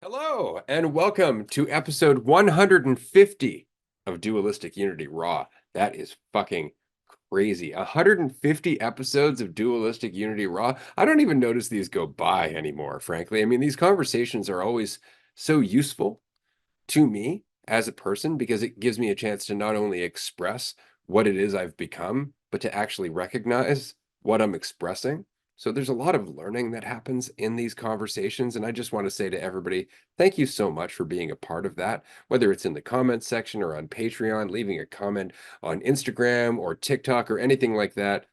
Hello, and welcome to episode 150 of Dualistic Unity Raw. That is fucking crazy. 150 episodes of Dualistic Unity Raw. I don't even notice these go by anymore, frankly. I mean, these conversations are always so useful to me as a person because it gives me a chance to not only express what it is I've become, but to actually recognize what I'm expressing. So there's a lot of learning that happens in these conversations. And I just want to say to everybody, thank you so much for being a part of that, whether it's in the comments section or on Patreon, leaving a comment on Instagram or TikTok or anything like that.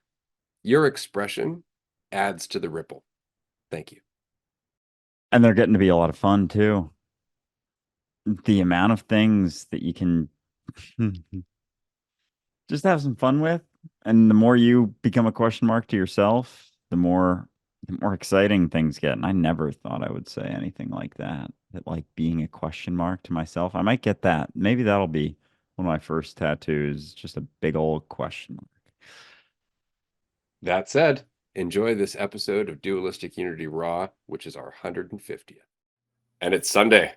Your expression adds to the ripple. Thank you. And they're getting to be a lot of fun too. The amount of things that you can just have some fun with, and the more you become a question mark to yourself, the more exciting things get. And I never thought I would say anything like that. That like being a question mark to myself. I might get that. Maybe that'll be one of my first tattoos, just a big old question mark. That said, enjoy this episode of Dualistic Unity Raw, which is our 150th. And it's Sunday.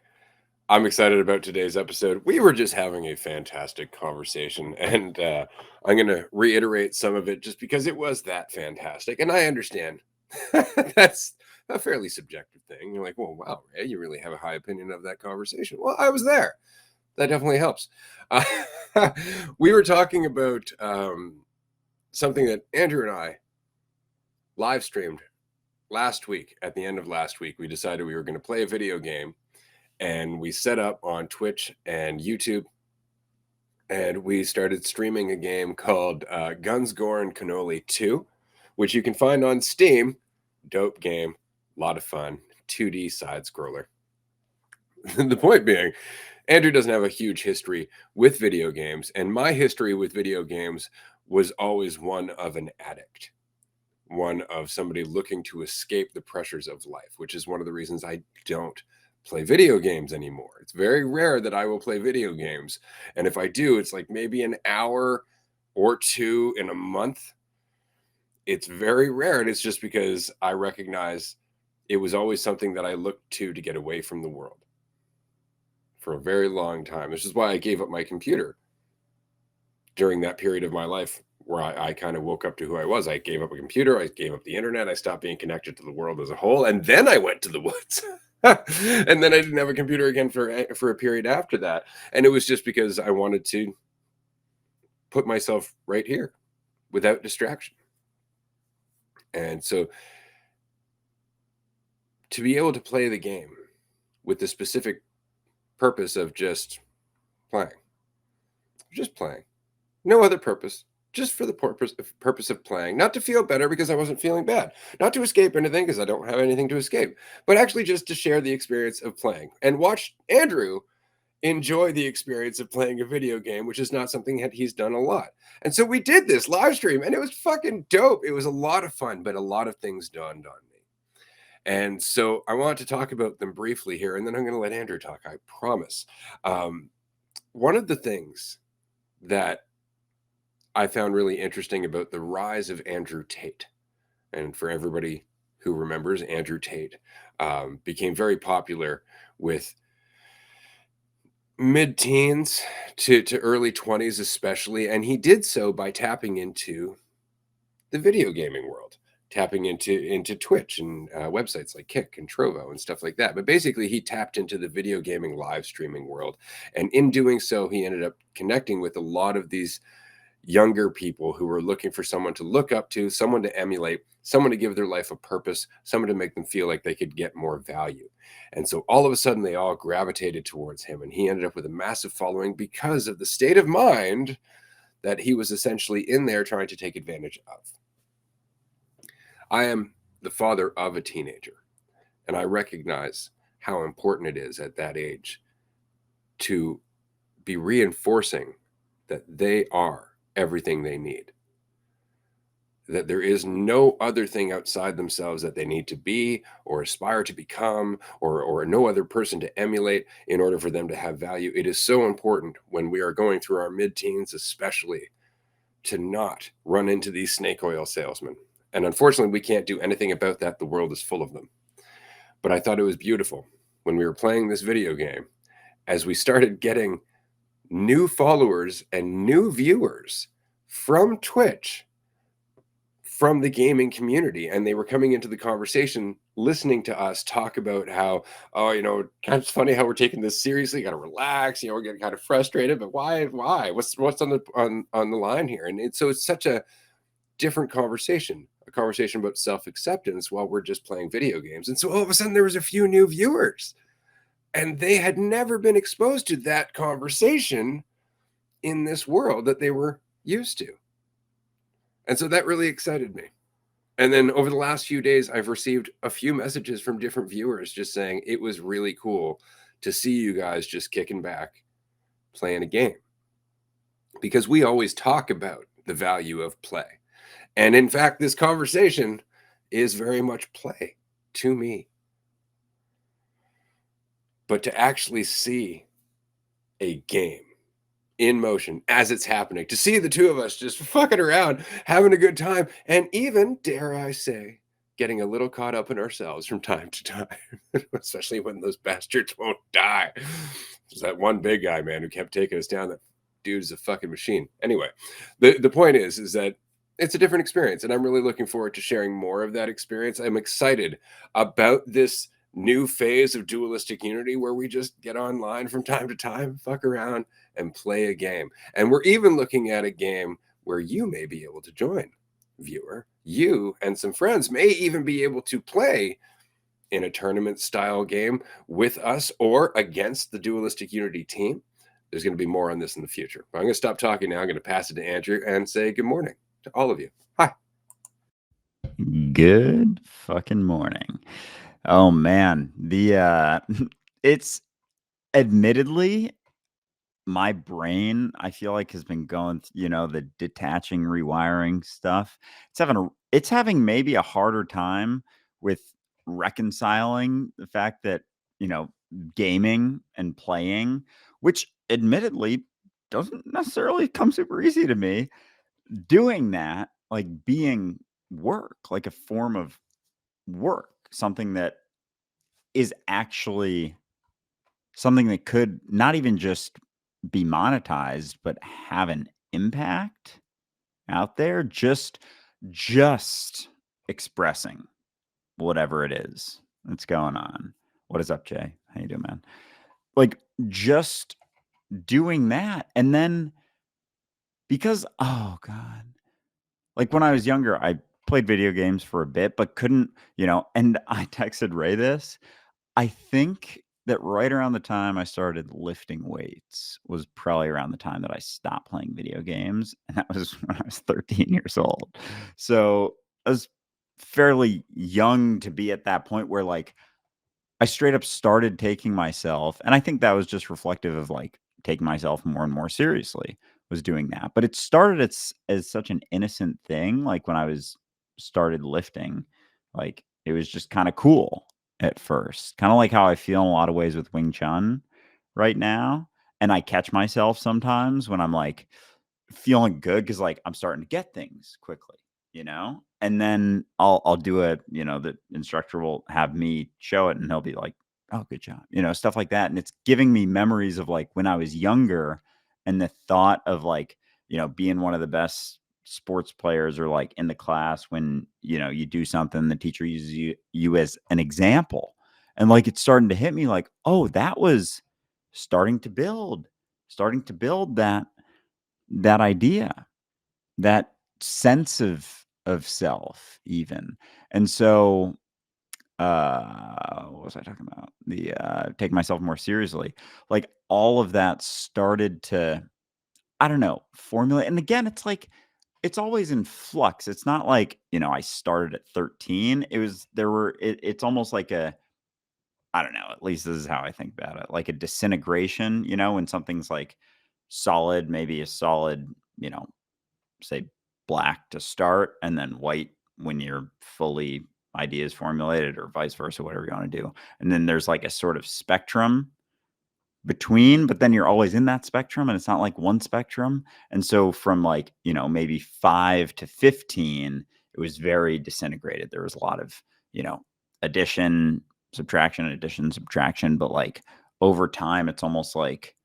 I'm excited about today's episode. We were just having a fantastic conversation, and I'm going to reiterate some of it just because it was that fantastic. And I understand that's a fairly subjective thing. You're like, well, wow, Ray, you really have a high opinion of that conversation. Well, I was there. That definitely helps. Uh, we were talking about something that Andrew and I live streamed last week. At the end of last week, we decided we were going to play a video game, and we set up on Twitch and YouTube, and we started streaming a game called Guns, Gore, and Cannoli 2, which you can find on Steam. Dope game, a lot of fun, 2D side scroller. The point being, Andrew doesn't have a huge history with video games, and my history with video games was always one of an addict, one of somebody looking to escape the pressures of life, which is one of the reasons I don't play video games anymore. It's very rare that I will play video games. And if I do, it's like maybe an hour or two in a month. It's very rare. And it's just because I recognize it was always something that I looked to get away from the world for a very long time. This is why I gave up my computer during that period of my life where I kind of woke up to who I was. I gave up a computer, I gave up the internet, I stopped being connected to the world as a whole, and then I went to the woods. And then I didn't have a computer again for a period after that. And it was just because I wanted to put myself right here without distraction. And so to be able to play the game with the specific purpose of just playing, no other purpose, just for the purpose of playing, not to feel better because I wasn't feeling bad, not to escape anything because I don't have anything to escape, but actually just to share the experience of playing and watch Andrew enjoy the experience of playing a video game, which is not something that he's done a lot. And so we did this live stream, and it was fucking dope. It was a lot of fun, but a lot of things dawned on me. And so I want to talk about them briefly here, and then I'm going to let Andrew talk, I promise. One of the things that I found really interesting about the rise of Andrew Tate. And for everybody who remembers, Andrew Tate became very popular with mid-teens to early 20s especially, and he did so by tapping into the video gaming world, tapping into Twitch and websites like Kick and Trovo and stuff like that. But basically, he tapped into the video gaming live streaming world, and in doing so, he ended up connecting with a lot of these younger people who were looking for someone to look up to, someone to emulate, someone to give their life a purpose, someone to make them feel like they could get more value. And so all of a sudden, they all gravitated towards him, and he ended up with a massive following because of the state of mind that he was essentially in there trying to take advantage of. I am the father of a teenager, and I recognize how important it is at that age to be reinforcing that they are everything they need, that there is no other thing outside themselves that they need to be or aspire to become, or no other person to emulate in order for them to have value. It is so important when we are going through our mid-teens especially to not run into these snake oil salesmen. And unfortunately, we can't do anything about that. The world is full of them. But I thought it was beautiful when we were playing this video game, as we started getting new followers and new viewers from Twitch, from the gaming community, and they were coming into the conversation listening to us talk about how, oh, kind of funny how we're taking this seriously, got to relax, we're getting kind of frustrated, but why what's on the line here? And so it's such a different conversation, a conversation about self-acceptance while we're just playing video games. And so all of a sudden there was a few new viewers, and they had never been exposed to that conversation in this world that they were used to. And so that really excited me. And then over the last few days, I've received a few messages from different viewers just saying it was really cool to see you guys just kicking back, playing a game. Because we always talk about the value of play. And in fact, this conversation is very much play to me. But to actually see a game in motion as it's happening, to see the two of us just fucking around, having a good time, and even, dare I say, getting a little caught up in ourselves from time to time, especially when those bastards won't die. There's that one big guy, man, who kept taking us down. That dude is a fucking machine. Anyway, the point is that it's a different experience, and I'm really looking forward to sharing more of that experience. I'm excited about this new phase of dualistic unity where we just get online from time to time, fuck around, and play a game. And we're even looking at a game where you may be able to join, viewer. You and some friends may even be able to play in a tournament style game with us or against the dualistic unity team. There's going to be more on this in the future. But I'm going to stop talking now. I'm going to pass it to Andrew and say good morning to all of you. Hi. Good fucking morning. Oh man, it's admittedly my brain, I feel like, has been going, the detaching, rewiring stuff. It's having maybe a harder time with reconciling the fact that, gaming and playing, which admittedly doesn't necessarily come super easy to me, doing that, like being work, like a form of work, something that is actually something that could not even just be monetized, but have an impact out there, just expressing whatever it is that's going on. What is up, Jay? How you doing, man? Like, just doing that. And then because, oh God, like when I was younger, I played video games for a bit, but couldn't, and I texted Ray this. I think that right around the time I started lifting weights was probably around the time that I stopped playing video games, and that was when I was 13 years old. So I was fairly young to be at that point where, like, I straight up started taking myself, and I think that was just reflective of, like, taking myself more and more seriously, was doing that. But it started as such an innocent thing, like, when I was started lifting, like, it was just kinda cool at first, kinda like how I feel in a lot of ways with Wing Chun right now, and I catch myself sometimes when I'm, like, feeling good because, like, I'm starting to get things quickly, and then I'll do it. The instructor will have me show it, and he'll be like, "Oh, good job," stuff like that, and it's giving me memories of, like, when I was younger, and the thought of, like, being one of the best sports players, or, like, in the class when, you do something, the teacher uses you as an example, and, like, it's starting to hit me like, "Oh, that was starting to build that idea, that sense of self even." And so, what was I talking about? The, take myself more seriously. Like, all of that started to, I don't know, formulate. And again, it's like, it's always in flux. It's not like, I started at 13. It's almost like I don't know, at least this is how I think about it, like a disintegration, when something's like solid, maybe a solid, you know, say black to start, and then white when you're fully ideas formulated, or vice versa, whatever you want to do. And then there's like a sort of spectrum between, but then you're always in that spectrum, and it's not like one spectrum. And so from, like, maybe 5 to 15, it was very disintegrated. There was a lot of, addition, subtraction, addition, subtraction, but like over time, it's almost like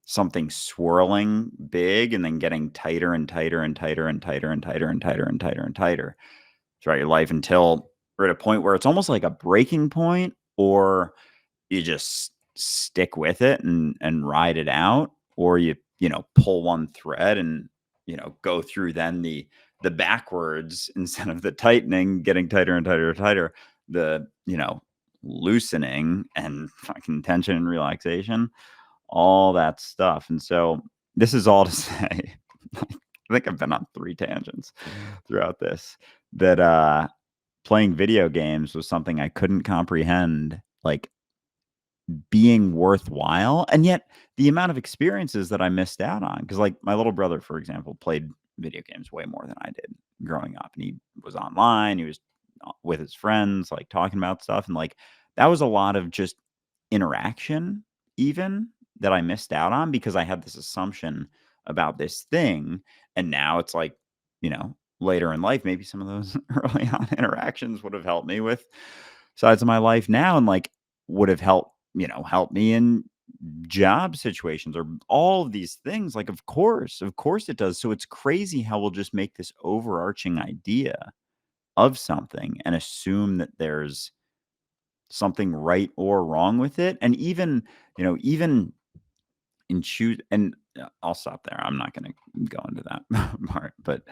something swirling big and then getting tighter and tighter and tighter and tighter and tighter and tighter and tighter and tighter throughout your life until we're at a point where it's almost like a breaking point, or you just stick with it and ride it out, or you know, pull one thread and, you know, go through then the backwards instead of the tightening, getting tighter and tighter and tighter, the, you know, loosening and fucking tension and relaxation, all that stuff. And so this is all to say, I think I've been on 3 tangents throughout this, that playing video games was something I couldn't comprehend, like, being worthwhile, and yet the amount of experiences that I missed out on. Because, like, my little brother, for example, played video games way more than I did growing up, and he was online, he was with his friends, like, talking about stuff, and, like, that was a lot of just interaction even that I missed out on because I had this assumption about this thing, and now it's like, you know, later in life, maybe some of those early on interactions would have helped me with sides of my life now, and, like, would have helped, you know, help me in job situations or all of these things. Like, of course it does. So it's crazy how we'll just make this overarching idea of something and assume that there's something right or wrong with it. And even, you know, even in choose, and I'll stop there. I'm not going to go into that part, but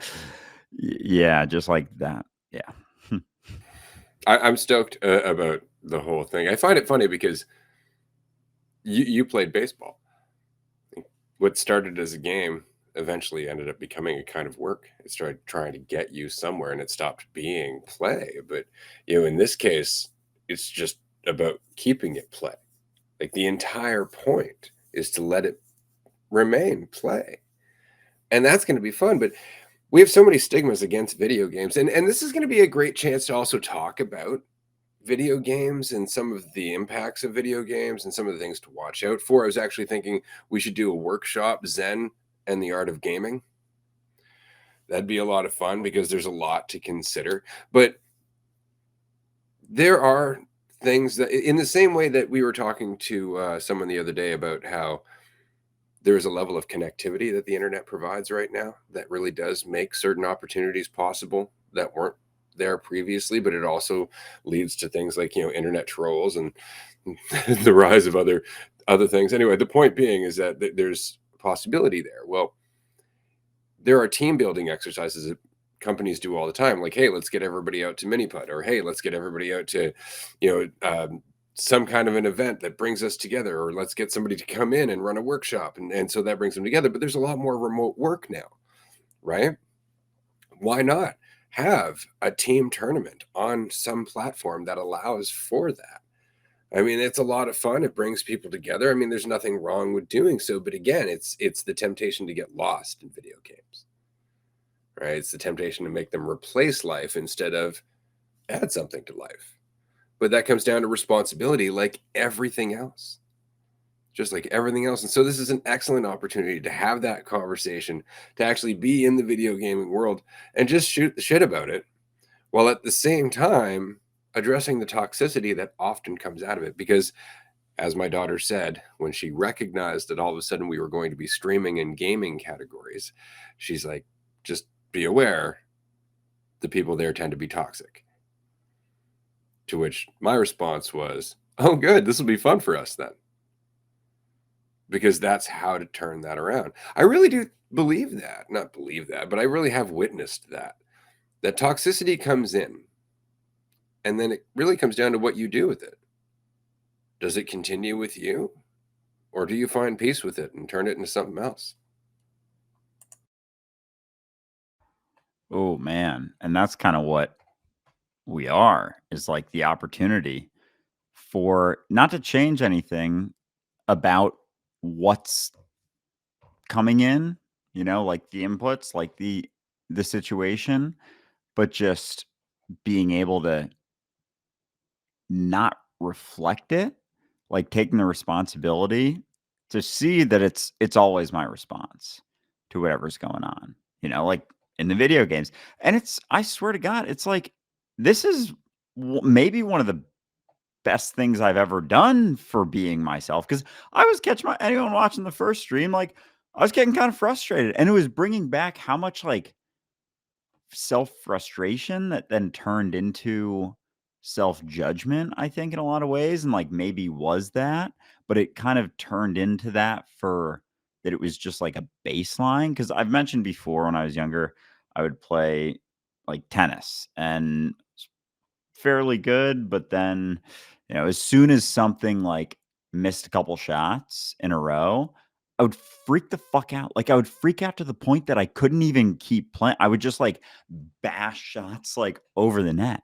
yeah, just like that. Yeah. I'm stoked about the whole thing. I find it funny because you played baseball. What started as a game eventually ended up becoming a kind of work. It started trying to get you somewhere, and it stopped being play. But you know, in this case, it's just about keeping it play. Like the entire point is to let it remain play, and that's going to be fun. But we have so many stigmas against video games, and this is going to be a great chance to also talk about video games and some of the impacts of video games and some of the things to watch out for. I was actually thinking we should do a workshop, Zen and the Art of Gaming. That'd be a lot of fun because there's a lot to consider. But there are things that, in the same way that we were talking to someone the other day about how there's a level of connectivity that the internet provides right now that really does make certain opportunities possible that weren't there previously, but it also leads to things like, you know, internet trolls and the rise of other things. Anyway, the point being is that there's a possibility there. Well, there are team building exercises that companies do all the time, like, hey, let's get everybody out to mini putt, or hey, let's get everybody out to, you know, some kind of an event that brings us together, or let's get somebody to come in and run a workshop, and so that brings them together. But there's a lot more remote work now, right? Why not have a team tournament on some platform that allows for that? I mean, it's a lot of fun. It brings people together. I mean, there's nothing wrong with doing so, but again, it's the temptation to get lost in video games, right? It's the temptation to make them replace life instead of add something to life. But that comes down to responsibility, like everything else, just like everything else. And so this is an excellent opportunity to have that conversation, to actually be in the video gaming world and just shoot the shit about it, while at the same time addressing the toxicity that often comes out of it. Because as my daughter said, when she recognized that all of a sudden we were going to be streaming and gaming categories, she's like, just be aware the people there tend to be toxic. To which my response was, oh, good, this will be fun for us then. Because that's how to turn that around. I really do believe that, not believe that, but I really have witnessed that toxicity comes in, and then it really comes down to what you do with it. Does it continue with you, or do you find peace with it and turn it into something else? Oh man. And that's kind of what we are, is like the opportunity for not to change anything about what's coming in, you know, like the inputs, like the situation, but just being able to not reflect it, like taking the responsibility to see that it's always my response to whatever's going on, you know, like in the video games. And it's, I swear to God, it's like this is maybe one of the best things I've ever done for being myself. Because I was catching anyone watching the first stream, like I was getting kind of frustrated, and it was bringing back how much like self-frustration that then turned into self-judgment, I think, in a lot of ways, and like maybe was that, but it kind of turned into that for that it was just like a baseline. Because I've mentioned before when I was younger, I would play like tennis and fairly good, but then, as soon as something like missed a couple shots in a row, I would freak the fuck out. Like I would freak out to the point that I couldn't even keep playing. I would just like bash shots like over the net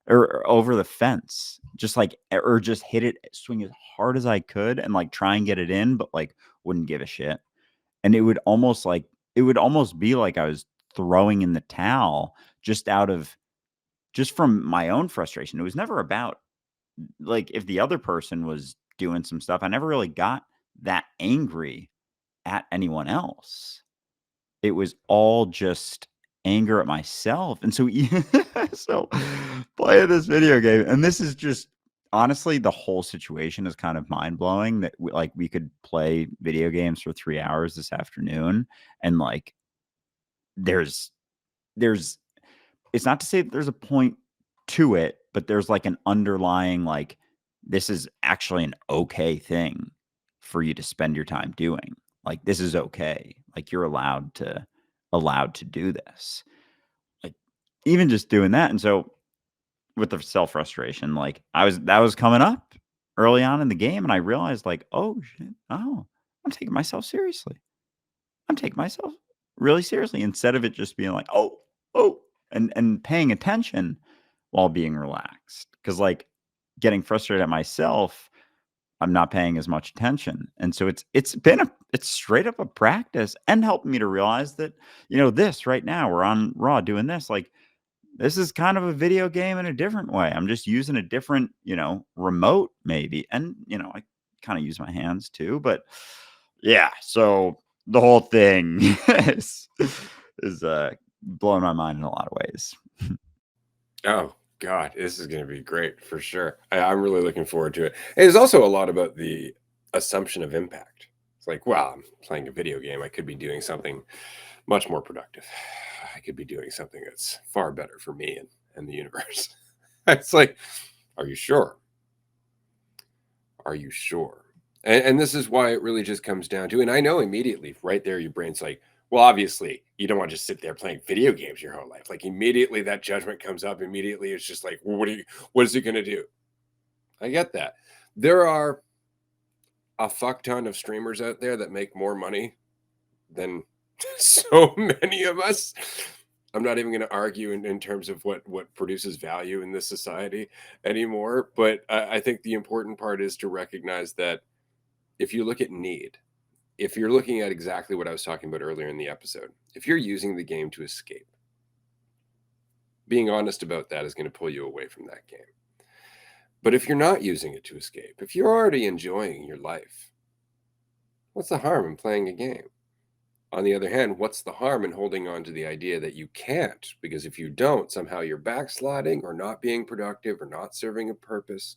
or over the fence, just like or just hit it, swing as hard as I could and like try and get it in, but like wouldn't give a shit. And it would almost be like I was throwing in the towel just from my own frustration. It was never about like if the other person was doing some stuff, I never really got that angry at anyone else. It was all just anger at myself. And so, so playing this video game, and this is just honestly, the whole situation is kind of mind blowing that we could play video games for 3 hours this afternoon. And like, there's, there's, it's not to say that there's a point to it, but there's like an underlying, like, this is actually an okay thing for you to spend your time doing. Like, this is okay. Like, you're allowed to do this. Like, even just doing that. And so with the self frustration, like that was coming up early on in the game. And I realized like, oh shit, oh, I'm taking myself seriously. I'm taking myself really seriously instead of it just being like, oh, and paying attention while being relaxed. Because like getting frustrated at myself, I'm not paying as much attention. And so it's straight up a practice and helping me to realize that, this right now we're on Raw doing this. Like this is kind of a video game in a different way. I'm just using a different, remote maybe. And, I kind of use my hands too, but yeah. So the whole thing is blowing my mind in a lot of ways. Oh God, this is going to be great for sure. I'm really looking forward to it. And it's also a lot about the assumption of impact. It's like, well, I'm playing a video game. I could be doing something much more productive. I could be doing something that's far better for me and the universe. It's like, are you sure? Are you sure? And this is why it really just comes down to, and I know immediately right there, your brain's like, well, obviously, you don't want to just sit there playing video games your whole life. Like immediately that judgment comes up. Immediately it's just like, well, what is it going to do? I get that. There are a fuck ton of streamers out there that make more money than so many of us. I'm not even going to argue in terms of what produces value in this society anymore. But I think the important part is to recognize that if you look at need, if you're looking at exactly what I was talking about earlier in the episode, if you're using the game to escape, being honest about that is going to pull you away from that game. But if you're not using it to escape, if you're already enjoying your life, what's the harm in playing a game? On the other hand, what's the harm in holding on to the idea that you can't? Because if you don't, somehow you're backsliding or not being productive or not serving a purpose.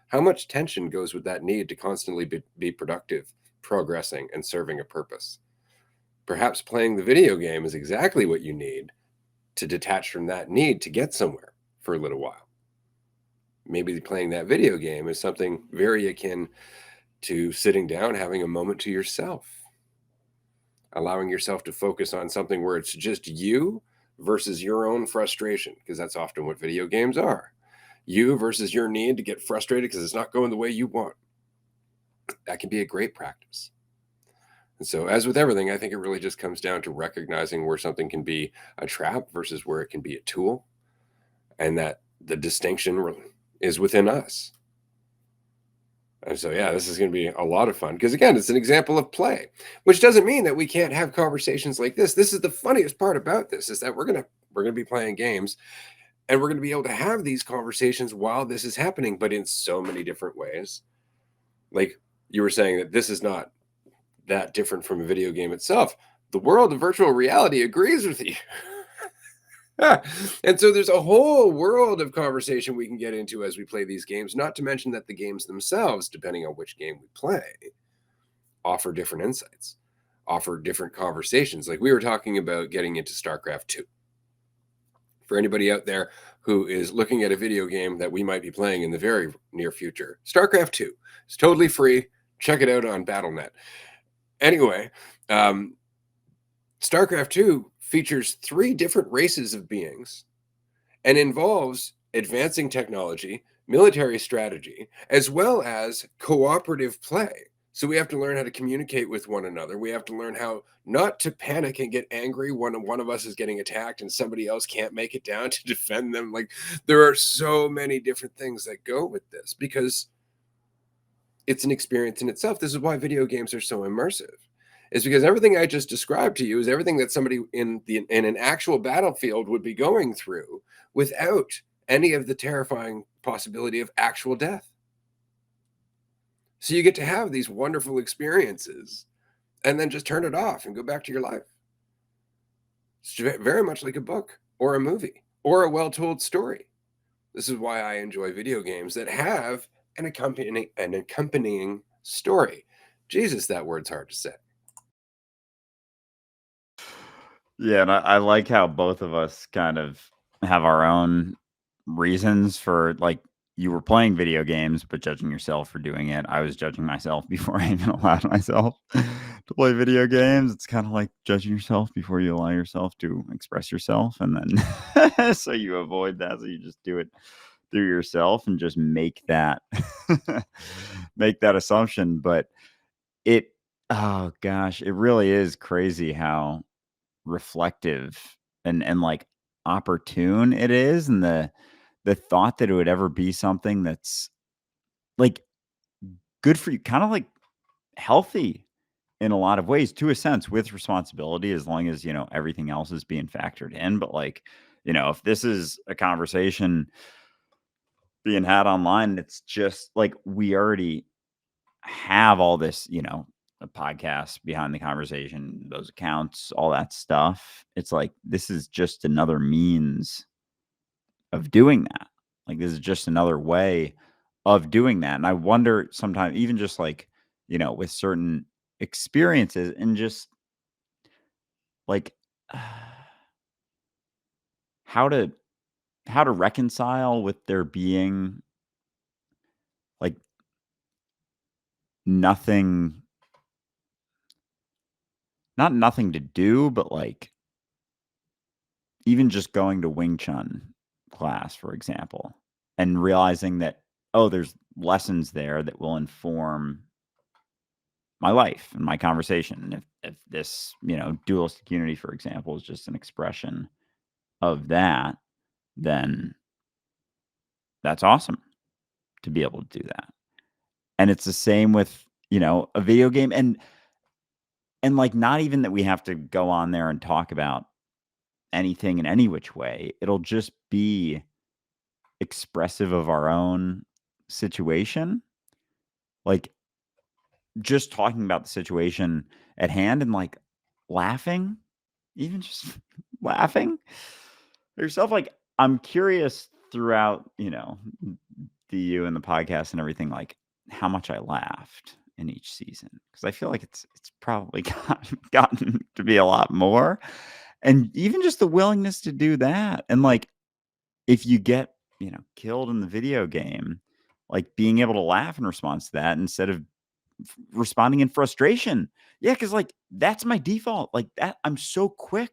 How much tension goes with that need to constantly be productive, progressing, and serving a purpose? Perhaps playing the video game is exactly what you need to detach from that need to get somewhere for a little while. Maybe playing that video game is something very akin to sitting down, having a moment to yourself, allowing yourself to focus on something where it's just you versus your own frustration, because that's often what video games are. You versus your need to get frustrated because it's not going the way you want. That can be a great practice. And so, as with everything, I think it really just comes down to recognizing where something can be a trap versus where it can be a tool, and that the distinction is within us. And so, yeah, this is going to be a lot of fun because, again, it's an example of play, which doesn't mean that we can't have conversations like this. This is the funniest part about this is that we're gonna be playing games, and we're going to be able to have these conversations while this is happening, but in so many different ways. Like you were saying that this is not that different from a video game itself. The world of virtual reality agrees with you. And so there's a whole world of conversation we can get into as we play these games, not to mention that the games themselves, depending on which game we play, offer different insights, offer different conversations. Like we were talking about getting into StarCraft 2. For anybody out there who is looking at a video game that we might be playing in the very near future, StarCraft 2 is totally free. Check it out on BattleNet. Anyway, um, StarCraft 2 features 3 different races of beings and involves advancing technology, military strategy, as well as cooperative play. So we have to learn how to communicate with one another. We have to learn how not to panic and get angry when one of us is getting attacked and somebody else can't make it down to defend them. Like there are so many different things that go with this because it's an experience in itself. This is why video games are so immersive. Is because everything I just described to you is everything that somebody in an actual battlefield would be going through without any of the terrifying possibility of actual death. So you get to have these wonderful experiences and then just turn it off and go back to your life. It's very much like a book or a movie or a well-told story. This is why I enjoy video games that have an accompanying story. Jesus, that word's hard to say. Yeah, and I like how both of us kind of have our own reasons for like you were playing video games, but judging yourself for doing it. I was judging myself before I even allowed myself to play video games. It's kind of like judging yourself before you allow yourself to express yourself. And then so you avoid that. So you just do it through yourself and just make that make that assumption. But it oh gosh, it really is crazy how reflective and like opportune it is, and the thought that it would ever be something that's like good for you, kind of like healthy in a lot of ways, to a sense, with responsibility, as long as everything else is being factored in. But like, if this is a conversation being had online, it's just like we already have all this, a podcast behind the conversation, those accounts, all that stuff. It's like this is just another means of doing that. Like this is just another way of doing that. And I wonder sometimes, even just like, with certain experiences and just like how to reconcile with there being like nothing, not nothing to do, but like even just going to Wing Chun class, for example, and realizing that, oh, there's lessons there that will inform my life and my conversation. And if this, dualistic unity, for example, is just an expression of that, then that's awesome to be able to do that. And it's the same with, a video game, and like not even that we have to go on there and talk about anything in any which way. It'll just be expressive of our own situation. Like just talking about the situation at hand and like laughing, even just laughing yourself. Like I'm curious throughout, the you and the podcast and everything, like how much I laughed in each season, because I feel like it's probably gotten to be a lot more, and even just the willingness to do that, and like if you get killed in the video game, like being able to laugh in response to that instead of responding in frustration. Yeah, because like that's my default. Like that, I'm so quick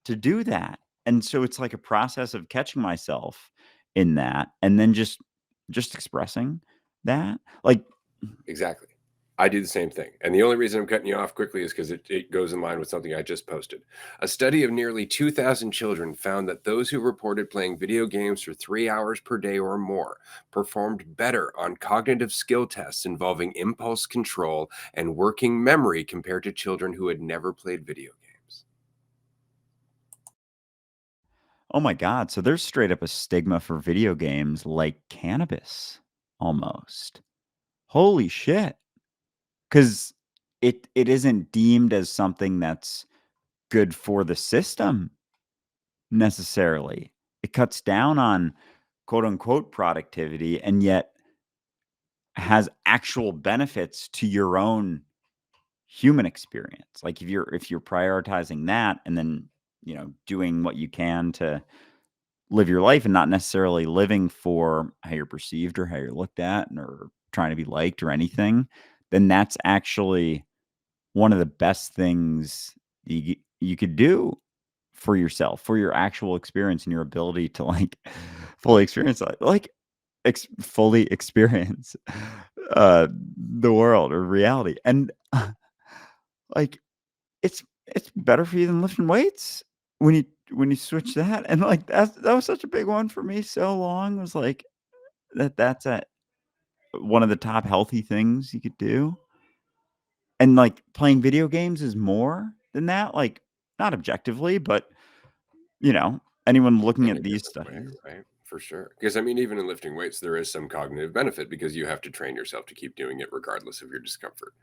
to do that. And so it's like a process of catching myself in that and then just expressing that. Like, Exactly. I do the same thing. And the only reason I'm cutting you off quickly is because it goes in line with something I just posted. A study of nearly 2,000 children found that those who reported playing video games for 3 hours per day or more performed better on cognitive skill tests involving impulse control and working memory compared to children who had never played video games. oh my God. So there's straight up a stigma for video games like cannabis almost. Holy shit. Because it isn't deemed as something that's good for the system necessarily. It cuts down on quote unquote productivity and yet has actual benefits to your own human experience. Like if you're prioritizing that and then, doing what you can to live your life and not necessarily living for how you're perceived or how you're looked at or trying to be liked or anything, then that's actually one of the best things you could do for yourself, for your actual experience and your ability to fully experience fully experience the world or reality. And like it's better for you than lifting weights when you switch that. And that was such a big one for me so long, was like that's one of the top healthy things you could do. And playing video games is more than that, not objectively, but anyone looking In a at these different way, studies. right? For sure. Because I mean, even in lifting weights, there is some cognitive benefit because you have to train yourself to keep doing it regardless of your discomfort,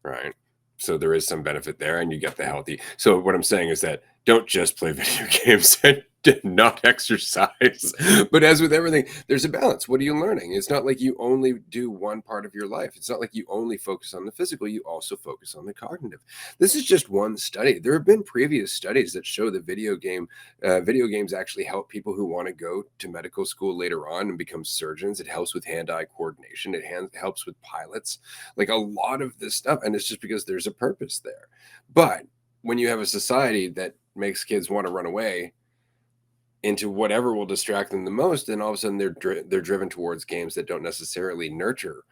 right? So there is some benefit there, and you get the healthy. So what I'm saying is that don't just play video games and not exercise. But as with everything, there's a balance. What are you learning? It's not like you only do one part of your life. It's not like you only focus on the physical. You also focus on the cognitive. This is just one study. There have been previous studies that show that video games actually help people who want to go to medical school later on and become surgeons. It helps with hand-eye coordination. It helps with pilots, like a lot of this stuff. And it's just because there's a purpose there. But when you have a society that makes kids want to run away into whatever will distract them the most, then all of a sudden they're driven towards games that don't necessarily nurture,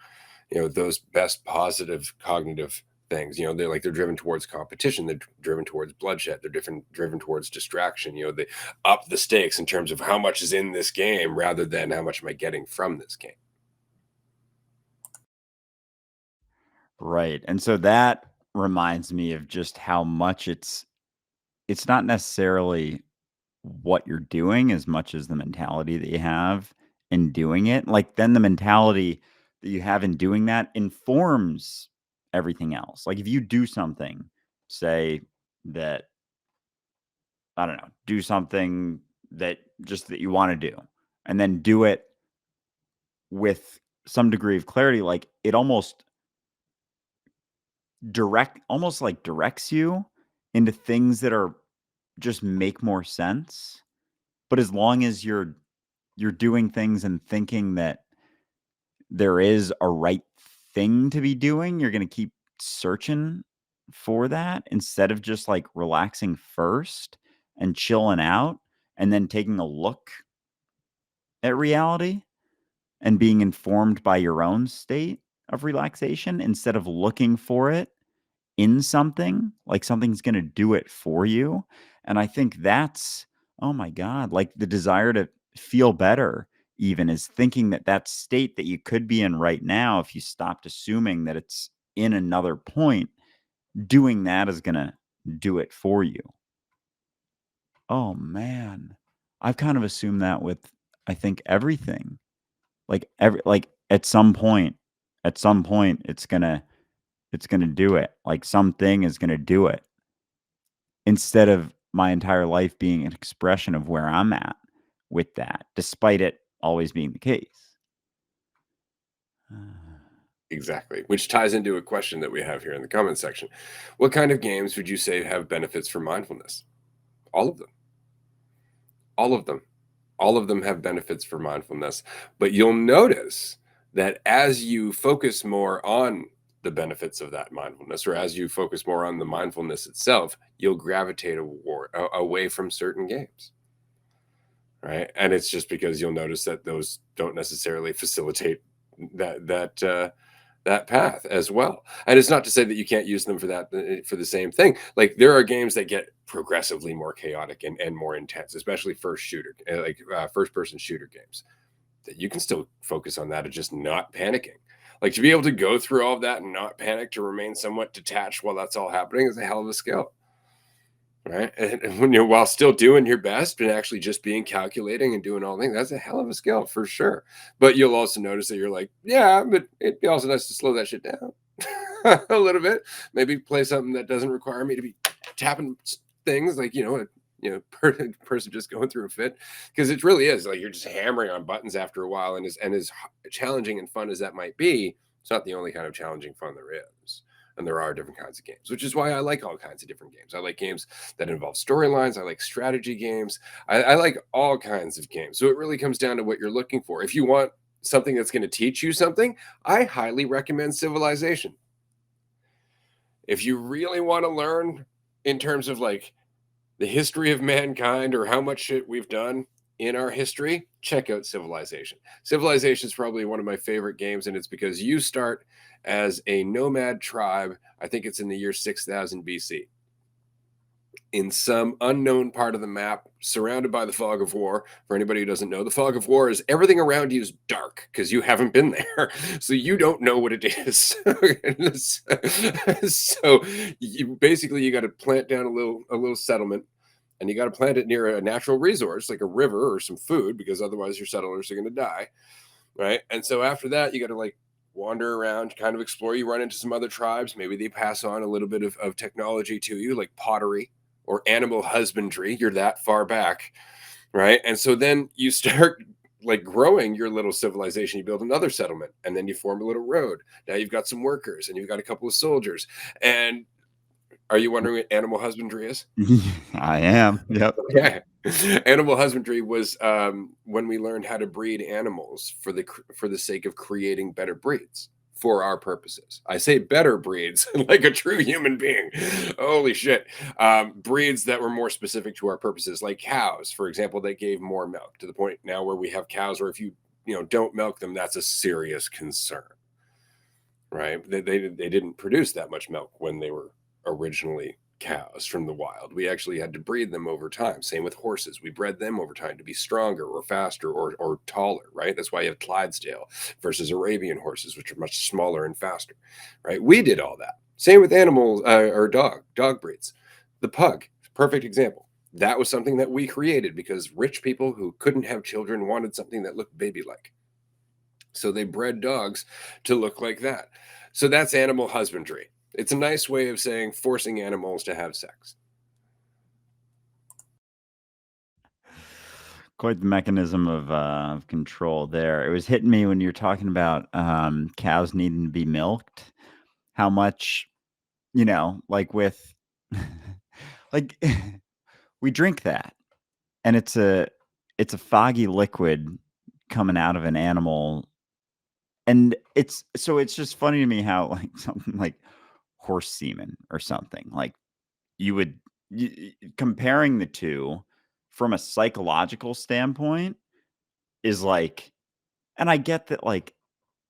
those best positive cognitive things. They're driven towards competition, they're driven towards bloodshed, they're driven towards distraction. They up the stakes in terms of how much is in this game rather than how much am I getting from this game. Right. And so that reminds me of just how much it's not necessarily what you're doing as much as the mentality that you have in doing it. Then the mentality that you have in doing that informs everything else. Like if you do something, say that, I don't know, do something that you want to do, and then do it with some degree of clarity, like it almost directs you into things that are just make more sense. But as long as you're doing things and thinking that there is a right thing to be doing, you're going to keep searching for that instead of just relaxing first and chilling out and then taking a look at reality and being informed by your own state of relaxation instead of looking for it in something, like something's going to do it for you. And I think that's, oh my God, like the desire to feel better even is thinking that state that you could be in right now, if you stopped assuming that it's in another point, doing that is going to do it for you. Oh man. I've kind of assumed that with, I think, everything. At some point it's gonna do it. Like something is gonna do it. Instead of my entire life being an expression of where I'm at with that, despite it always being the case. Exactly, which ties into a question that we have here in the comment section. What kind of games would you say have benefits for mindfulness? All of them. All of them. All of them have benefits for mindfulness. But you'll notice that as you focus more on the benefits of that mindfulness, or as you focus more on the mindfulness itself, you'll gravitate away from certain games. Right. And it's just because you'll notice that those don't necessarily facilitate that path as well. And it's not to say that you can't use them for that for the same thing. Like there are games that get progressively more chaotic and more intense, especially first person shooter games. That you can still focus on that and just not panicking. Like to be able to go through all of that and not panic, to remain somewhat detached while that's all happening, is a hell of a skill. Right. And when you're while still doing your best and actually just being calculating and doing all things, that's a hell of a skill for sure. But you'll also notice that you're like, yeah, but it'd be also nice to slow that shit down a little bit. Maybe play something that doesn't require me to be tapping things like, person just going through a fit, because it really is like you're just hammering on buttons after a while, and as challenging and fun as that might be, it's not the only kind of challenging fun there is. And there are different kinds of games, which is why I like all kinds of different games. I like games that involve storylines. I like strategy games. I like all kinds of games. So it really comes down to what you're looking for. If you want something that's going to teach you something, I highly recommend Civilization. If you really want to learn in terms of like the history of mankind or how much shit we've done in our history, check out Civilization. Civilization is probably one of my favorite games, and it's because you start as a nomad tribe. I think it's in the year 6000 BC in some unknown part of the map, surrounded by the fog of war. For anybody who doesn't know, the fog of war is everything around you is dark because you haven't been there, so you don't know what it is. So you got to plant down a little settlement, and you got to plant it near a natural resource like a river or some food, because otherwise your settlers are going to die, right? And so after that, you got to like wander around, kind of explore. You run into some other tribes. Maybe they pass on a little bit of technology to you, like pottery or animal husbandry. You're that far back, right? And so then you start like growing your little civilization. You build another settlement, and then you form a little road. Now you've got some workers, and you've got a couple of soldiers. And are you wondering what animal husbandry is? I am. Yep. Yeah. Animal husbandry was when we learned how to breed animals for the sake of creating better breeds for our purposes. I say better breeds, like a true human being. Holy shit. Breeds that were more specific to our purposes, like cows, for example, that gave more milk, to the point now where we have cows where if you don't milk them, that's a serious concern, right? They didn't produce that much milk when they were originally cows from the wild. We actually had to breed them over time. Same with horses. We bred them over time to be stronger or faster or taller, right? That's why you have Clydesdale versus Arabian horses, which are much smaller and faster, right? We did all that. Same with animals or dog breeds. The pug, perfect example. That was something that we created because rich people who couldn't have children wanted something that looked baby like. So they bred dogs to look like that. So that's animal husbandry. It's a nice way of saying forcing animals to have sex. Quite the mechanism of control there. It was hitting me when you're talking about cows needing to be milked. How much, like with, like we drink that, and it's a foggy liquid coming out of an animal, and it's just funny to me how like something like horse semen or something like you would comparing the two from a psychological standpoint is like, and I get that, like,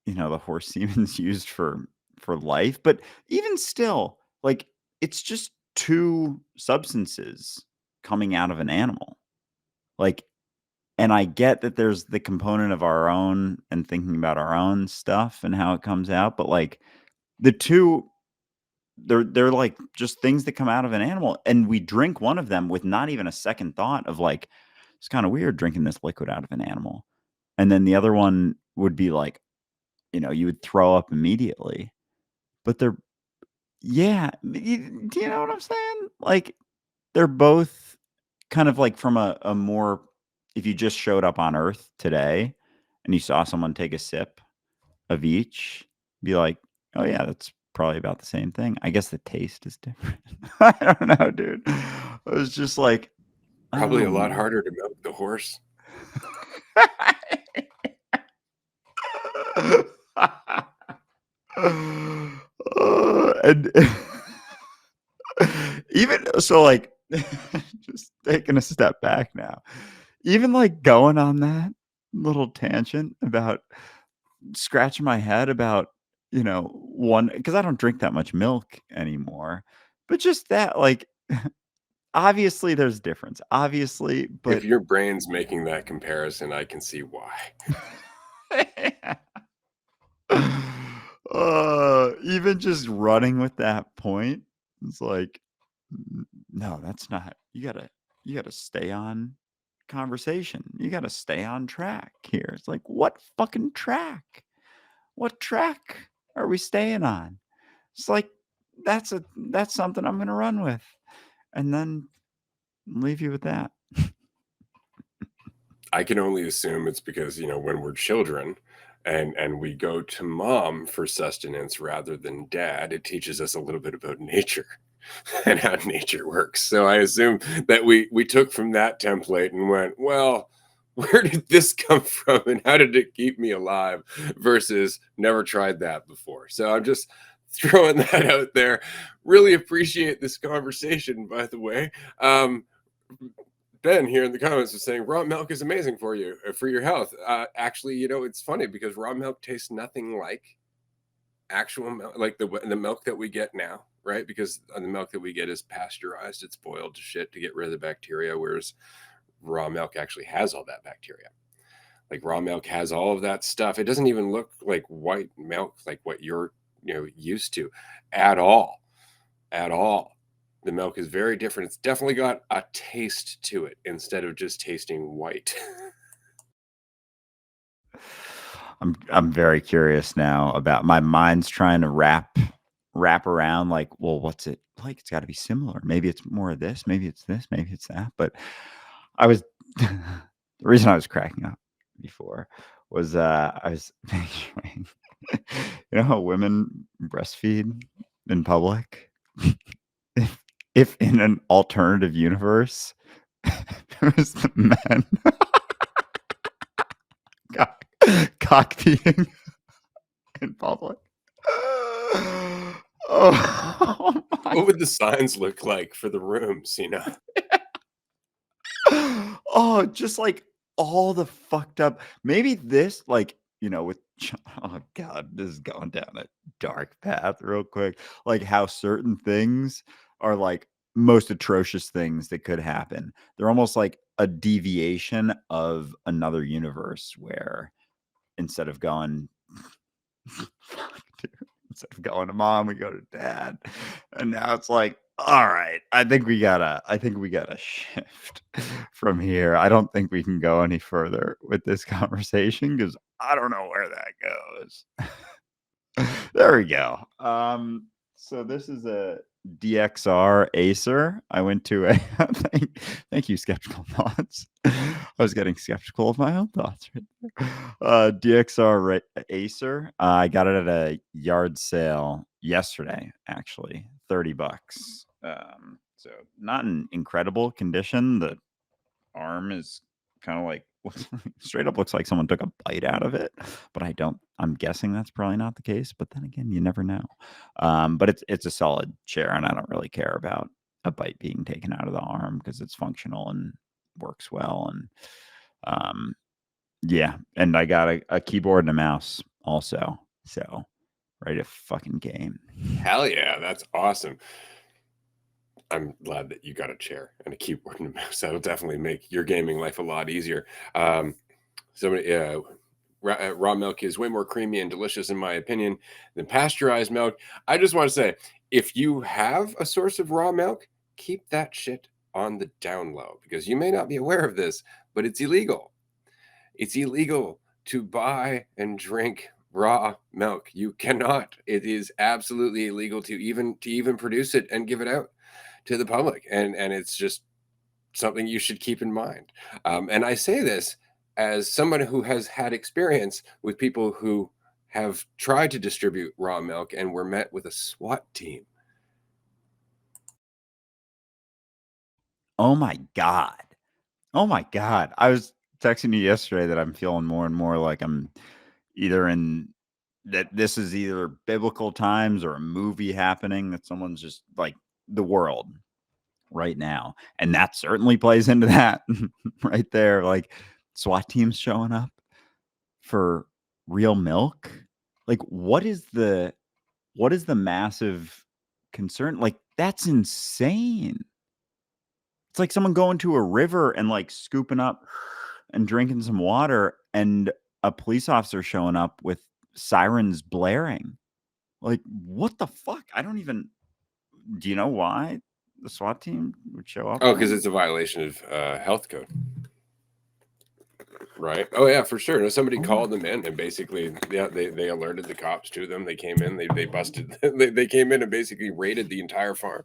the horse semen's used for life, but even still, like, it's just two substances coming out of an animal. Like, and I get that there's the component of our own and thinking about our own stuff and how it comes out, but like the two, they're like just things that come out of an animal, and we drink one of them with not even a second thought of like, it's kind of weird drinking this liquid out of an animal. And then the other one would be like, you would throw up immediately. But they're, yeah, do you know what I'm saying? Like, they're both kind of like from a more, if you just showed up on Earth today and you saw someone take a sip of each, be like, oh yeah, that's probably about the same thing. I guess the taste is different. I don't know, dude. I was just like, Probably oh a lot my. harder to milk the horse. And even so, like, just taking a step back now, even like going on that little tangent about scratching my head about, one, because I don't drink that much milk anymore, but just that, like, obviously there's difference, obviously, If but your brain's making that comparison, I can see why. Even just running with that point, it's like, no, that's not. You gotta stay on conversation. You gotta stay on track here. It's like, what fucking track? What track are we staying on? It's like, that's something I'm gonna run with. And then leave you with that. I can only assume it's because, when we're children and we go to mom for sustenance rather than dad, it teaches us a little bit about nature and how nature works. So I assume that we took from that template and went, well, where did this come from and how did it keep me alive versus never tried that before. So I'm just throwing that out there. Really appreciate this conversation, by the way. Ben here in the comments is saying raw milk is amazing for you, for your health. Actually, it's funny because raw milk tastes nothing like actual milk, like the milk that we get now, right? Because the milk that we get is pasteurized, it's boiled to shit to get rid of the bacteria, whereas raw milk actually has all that bacteria. Like raw milk has all of that stuff. It doesn't even look like white milk, like what you're used to, at all, at all. The milk is very different. It's definitely got a taste to it instead of just tasting white. I'm very curious now about my mind's trying to wrap around like, well, what's it like? It's got to be similar. Maybe it's more of this, maybe it's this, maybe it's that. But I was the reason I was cracking up before was I was picturing how women breastfeed in public. If in an alternative universe it was the men cock, cock beating in public. Oh my. What would the signs look like for the rooms? Oh, just like all the fucked up. Maybe this, like, with oh god, this is going down a dark path real quick. Like how certain things are like most atrocious things that could happen. They're almost like a deviation of another universe where instead of going fuck, dude, instead of going to mom, we go to dad. And now it's like, all right, I think we gotta shift from here. I don't think we can go any further with this conversation because I don't know where that goes. There we go. So this is a DXR Acer. I went to a thank you, skeptical thoughts. I was getting skeptical of my own thoughts right there. Acer. I got it at a yard sale yesterday, actually, $30. So not in incredible condition. The arm is kind of like straight up looks like someone took a bite out of it, but I'm guessing that's probably not the case, but then again, you never know. But it's a solid chair and I don't really care about a bite being taken out of the arm because it's functional and works well. And yeah, and I got a keyboard and a mouse also, so ready to fucking game. Hell yeah, that's awesome. I'm glad that you got a chair and a keyboard and a mouse. That'll definitely make your gaming life a lot easier. Raw milk is way more creamy and delicious, in my opinion, than pasteurized milk. I just want to say, if you have a source of raw milk, keep that shit on the down low because you may not be aware of this, but it's illegal. It's illegal to buy and drink raw milk. You cannot. It is absolutely illegal to even produce it and give it out to the public, and it's just something you should keep in mind. And I say this as someone who has had experience with people who have tried to distribute raw milk and were met with a SWAT team. Oh my god. Oh my god. I was texting you yesterday that I'm feeling more and more like I'm either in that this is either biblical times or a movie happening that someone's just like the world right now. And that certainly plays into that right there. Like SWAT teams showing up for real milk. Like what is the massive concern? Like that's insane. It's like someone going to a river and like scooping up and drinking some water and a police officer showing up with sirens blaring. Like, what the fuck? I don't even do you know why the SWAT team would show up Oh, for because them? it's a violation of health code, right? Oh yeah, for sure. No, somebody Oh my called them in and basically, yeah, they alerted the cops to them. They came in, they busted, they came in and basically raided the entire farm.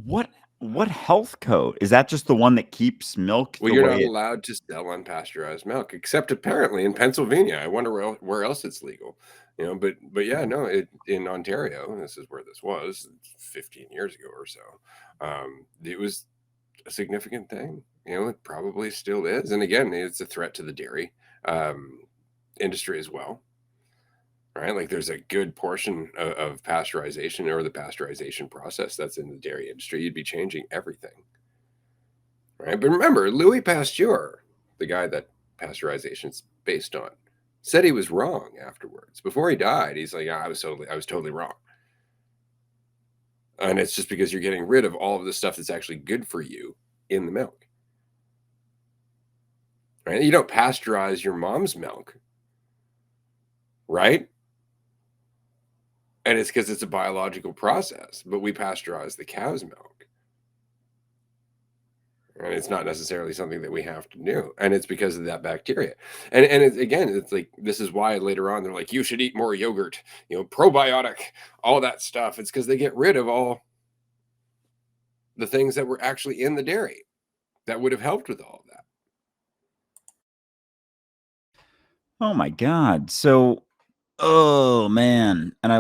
what health code? Is that just the one that keeps milk Well, the you're way not it allowed to sell unpasteurized milk, except apparently in Pennsylvania. I wonder where else it's legal. But yeah, no, in Ontario, this is where this was 15 years ago or so. It was a significant thing. It probably still is. And again, it's a threat to the dairy industry as well, right? Like there's a good portion of pasteurization or the pasteurization process that's in the dairy industry. You'd be changing everything, right? But remember, Louis Pasteur, the guy that pasteurization's based on, said he was wrong afterwards. Before he died, he's like, I was totally wrong. And it's just because you're getting rid of all of the stuff that's actually good for you in the milk. Right? You don't pasteurize your mom's milk, right? And it's because it's a biological process, but we pasteurize the cow's milk. And it's not necessarily something that we have to do. And it's because of that bacteria. And it's like, this is why later on they're like, you should eat more yogurt, probiotic, all that stuff. It's because they get rid of all the things that were actually in the dairy that would have helped with all of that. Oh my God. So, oh man. And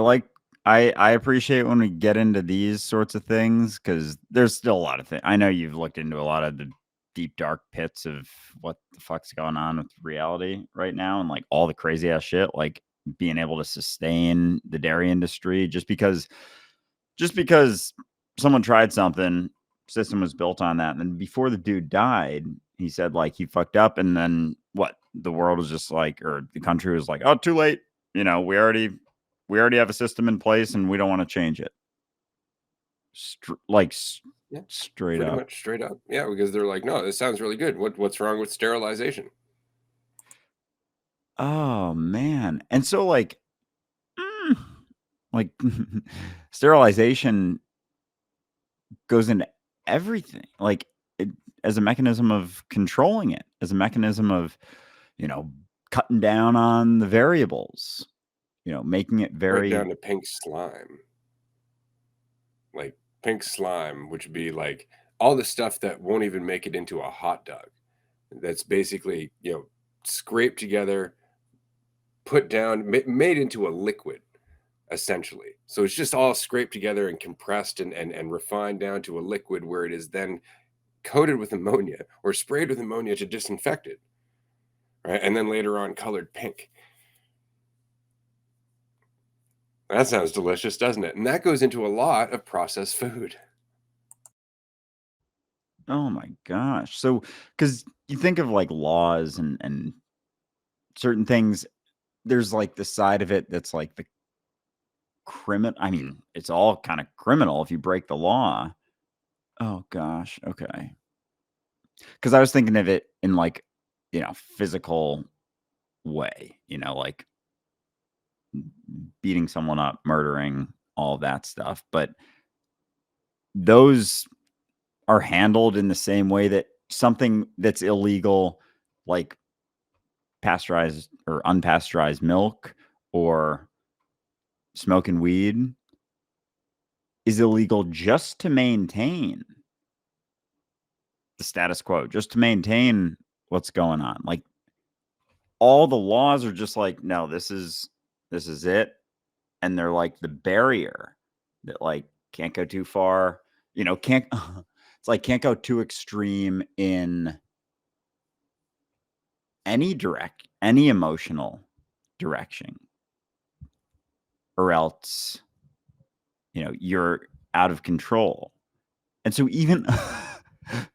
I appreciate when we get into these sorts of things because there's still a lot of things. I know you've looked into a lot of the deep dark pits of what the fuck's going on with reality right now and like all the crazy ass shit, like being able to sustain the dairy industry just because someone tried something, system was built on that. And then before the dude died, he said like he fucked up, and then what? The world was just like, or the country was like, oh, too late. We already have a system in place, and we don't want to change it. Yeah, Straight pretty up. much straight up. Yeah, because they're like, no, this sounds really good. What's wrong with sterilization? Oh man. And so mm, like sterilization goes into everything. Like it, as a mechanism of controlling it, as a mechanism of, you know, cutting down on the variables, making it Right very down to pink slime. Like pink slime, which would be like all the stuff that won't even make it into a hot dog. That's basically, scraped together, put down, made into a liquid, essentially. So it's just all scraped together and compressed and refined down to a liquid where it is then coated with ammonia or sprayed with ammonia to disinfect it, right? And then later on colored pink. That sounds delicious, doesn't it? And that goes into a lot of processed food. oh my gosh. So because you think of like laws and certain things, there's like the side of it that's like the criminal. I mean, it's all kind of criminal if you break the law. Oh gosh. Okay. Because I was thinking of it in like, physical way, like beating someone up, murdering, all that stuff. But those are handled in the same way that something that's illegal, like pasteurized or unpasteurized milk or smoking weed, is illegal just to maintain the status quo, just to maintain what's going on. Like all the laws are just like, no, this is it. And they're like the barrier that like can't go too far, can't it's like can't go too extreme in any emotional direction, or else you're out of control. And so even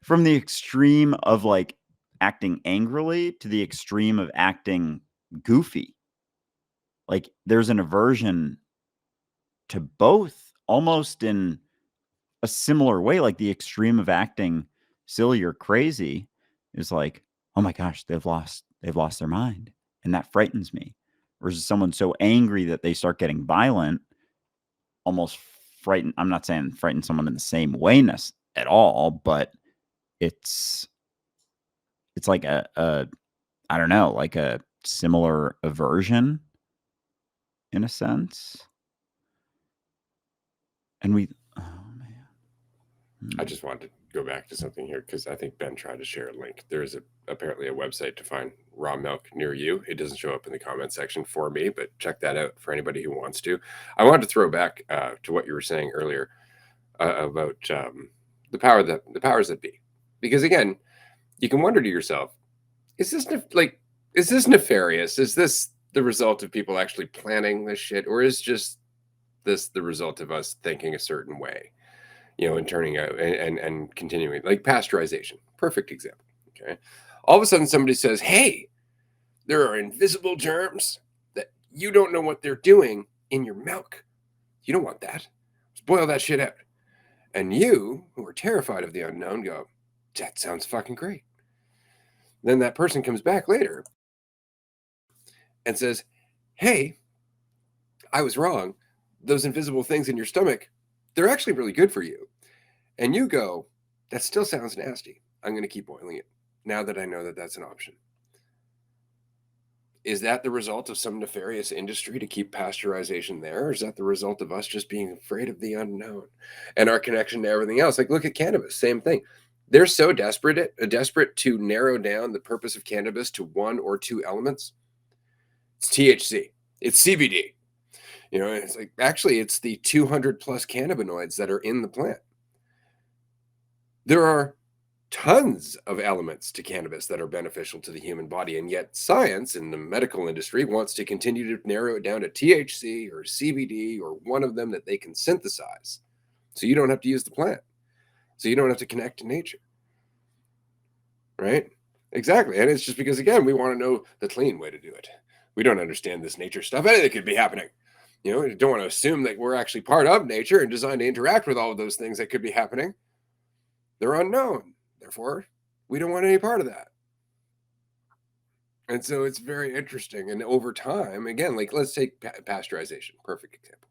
from the extreme of like acting angrily to the extreme of acting goofy, like there's an aversion to both almost in a similar way. Like the extreme of acting silly or crazy is like, oh my gosh, they've lost their mind, and that frightens me. Versus someone so angry that they start getting violent, almost frighten. I'm not saying frighten someone in the same wayness at all, but it's it's like a I don't know, like a similar aversion in a sense. And we, oh man. I just wanted to go back to something here because I think Ben tried to share a link. There's apparently a website to find raw milk near you. It doesn't show up in the comment section for me, but check that out for anybody who wants to. I wanted to throw back to what you were saying earlier about the powers that be, because again, you can wonder to yourself, is this is this nefarious? Is this the result of people actually planning this shit, or is just this the result of us thinking a certain way? And turning out and continuing, like pasteurization, perfect example. Okay, all of a sudden somebody says, hey, there are invisible germs that you don't know what they're doing in your milk. You don't want that. Just boil that shit out. And you, who are terrified of the unknown, go, that sounds fucking great. Then that person comes back later and says, hey, I was wrong. Those invisible things in your stomach, they're actually really good for you. And you go, that still sounds nasty. I'm going to keep boiling it now that I know that that's an option. Is that the result of some nefarious industry to keep pasteurization there? Or is that the result of us just being afraid of the unknown and our connection to everything else? Like, look at cannabis, same thing. They're so desperate to narrow down the purpose of cannabis to one or two elements. It's THC, it's CBD. It's like, actually, it's the 200 plus cannabinoids that are in the plant. There are tons of elements to cannabis that are beneficial to the human body, and yet science in the medical industry wants to continue to narrow it down to THC or CBD or one of them that they can synthesize, so you don't have to use the plant, so you don't have to connect to nature, right? Exactly. And it's just because, again, we want to know the clean way to do it. We don't understand this nature stuff. Anything could be happening. You don't want to assume that we're actually part of nature and designed to interact with all of those things that could be happening. They're unknown. Therefore, we don't want any part of that. And so it's very interesting. And over time, again, like let's take pasteurization, perfect example.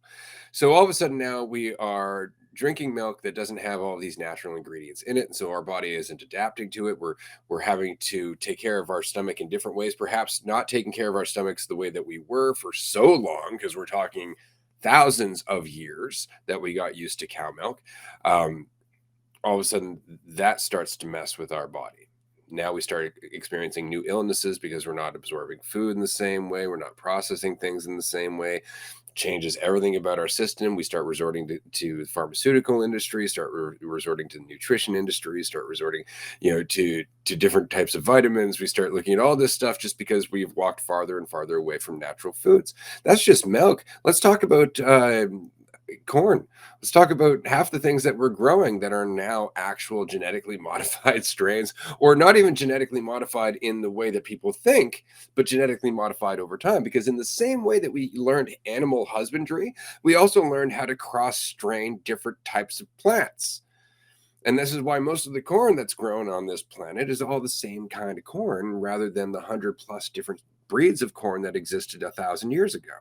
So all of a sudden now we are drinking milk that doesn't have all these natural ingredients in it, and so our body isn't adapting to it. We're having to take care of our stomach in different ways, perhaps not taking care of our stomachs the way that we were for so long, because we're talking thousands of years that we got used to cow milk. All of a sudden that starts to mess with our body. Now we start experiencing new illnesses because we're not absorbing food in the same way, we're not processing things in the same way. Changes everything about our system. We start resorting to the pharmaceutical industry, start resorting to the nutrition industry, start resorting to different types of vitamins. We start looking at all this stuff just because we've walked farther and farther away from natural foods. That's just milk. Let's talk about corn. Let's talk about half the things that we're growing that are now actual genetically modified strains, or not even genetically modified in the way that people think, but genetically modified over time. Because in the same way that we learned animal husbandry, we also learned how to cross strain different types of plants. And this is why most of the corn that's grown on this planet is all the same kind of corn rather than the 100 plus different breeds of corn that existed 1,000 years ago.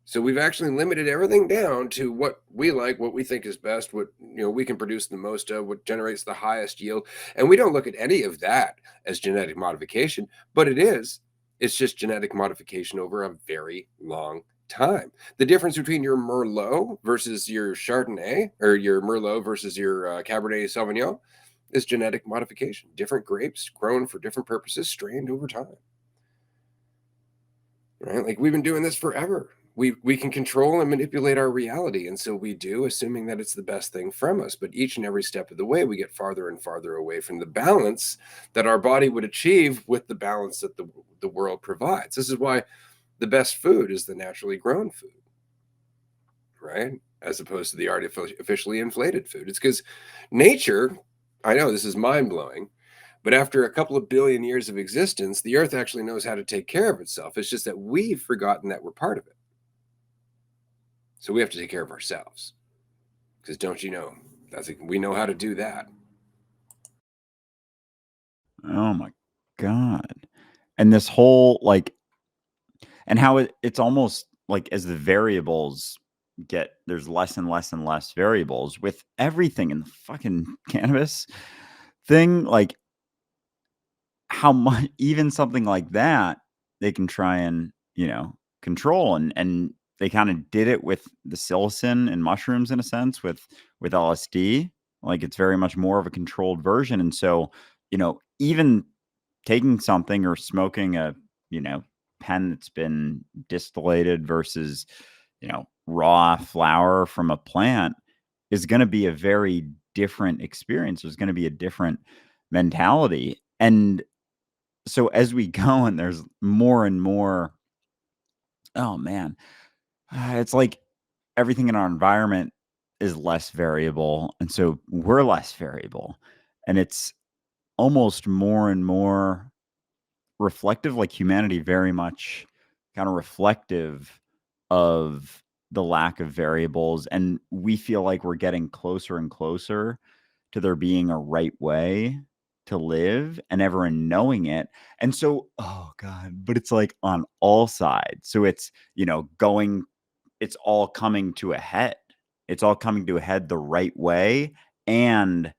So we've actually limited everything down to what we like, what we think is best, what we can produce the most of, what generates the highest yield. And we don't look at any of that as genetic modification, but it is. It's just genetic modification over a very long time. The difference between your Merlot versus your Chardonnay, or your Merlot versus your Cabernet Sauvignon, is genetic modification. Different grapes grown for different purposes, strained over time. Right? Like we've been doing this forever. We can control and manipulate our reality, and so we do, assuming that it's the best thing from us. But each and every step of the way, we get farther and farther away from the balance that our body would achieve with the balance that the world provides. This is why the best food is the naturally grown food, right? As opposed to the artificially inflated food. It's because nature, I know this is mind blowing, but after a couple of billion years of existence, the earth actually knows how to take care of itself. It's just that we've forgotten that we're part of it. So we have to take care of ourselves. Because don't you know, we know how to do that. Oh my God. And this whole and how it's almost like as the variables there's less and less and less variables with everything in the fucking cannabis thing, like how much even something like that they can try and control and they kind of did it with the psilocin and mushrooms in a sense with LSD. Like it's very much more of a controlled version. And so, even taking something or smoking a, pen that's been distillated versus, raw flower from a plant is going to be a very different experience. There's going to be a different mentality. And so as we go and there's more and more, oh man, it's like everything in our environment is less variable. And so we're less variable. And it's almost more and more reflective, like humanity very much kind of reflective of the lack of variables. And we feel like we're getting closer and closer to there being a right way to live and everyone knowing it. And so, oh God, but it's like on all sides. So it's, it's all coming to a head. It's all coming to a head the right way. And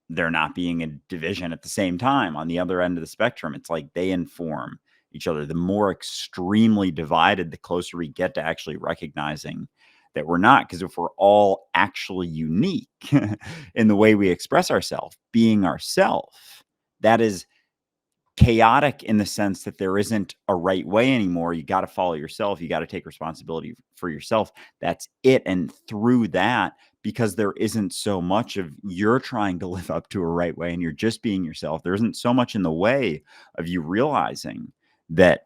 there not being a division at the same time on the other end of the spectrum. It's like they inform each other. The more extremely divided, the closer we get to actually recognizing that we're not. Because if we're all actually unique in the way we express ourselves, being ourselves, that is chaotic in the sense that there isn't a right way anymore. You got to follow yourself. You got to take responsibility for yourself. That's it. And through that, because there isn't so much of you're trying to live up to a right way and you're just being yourself, there isn't so much in the way of you realizing that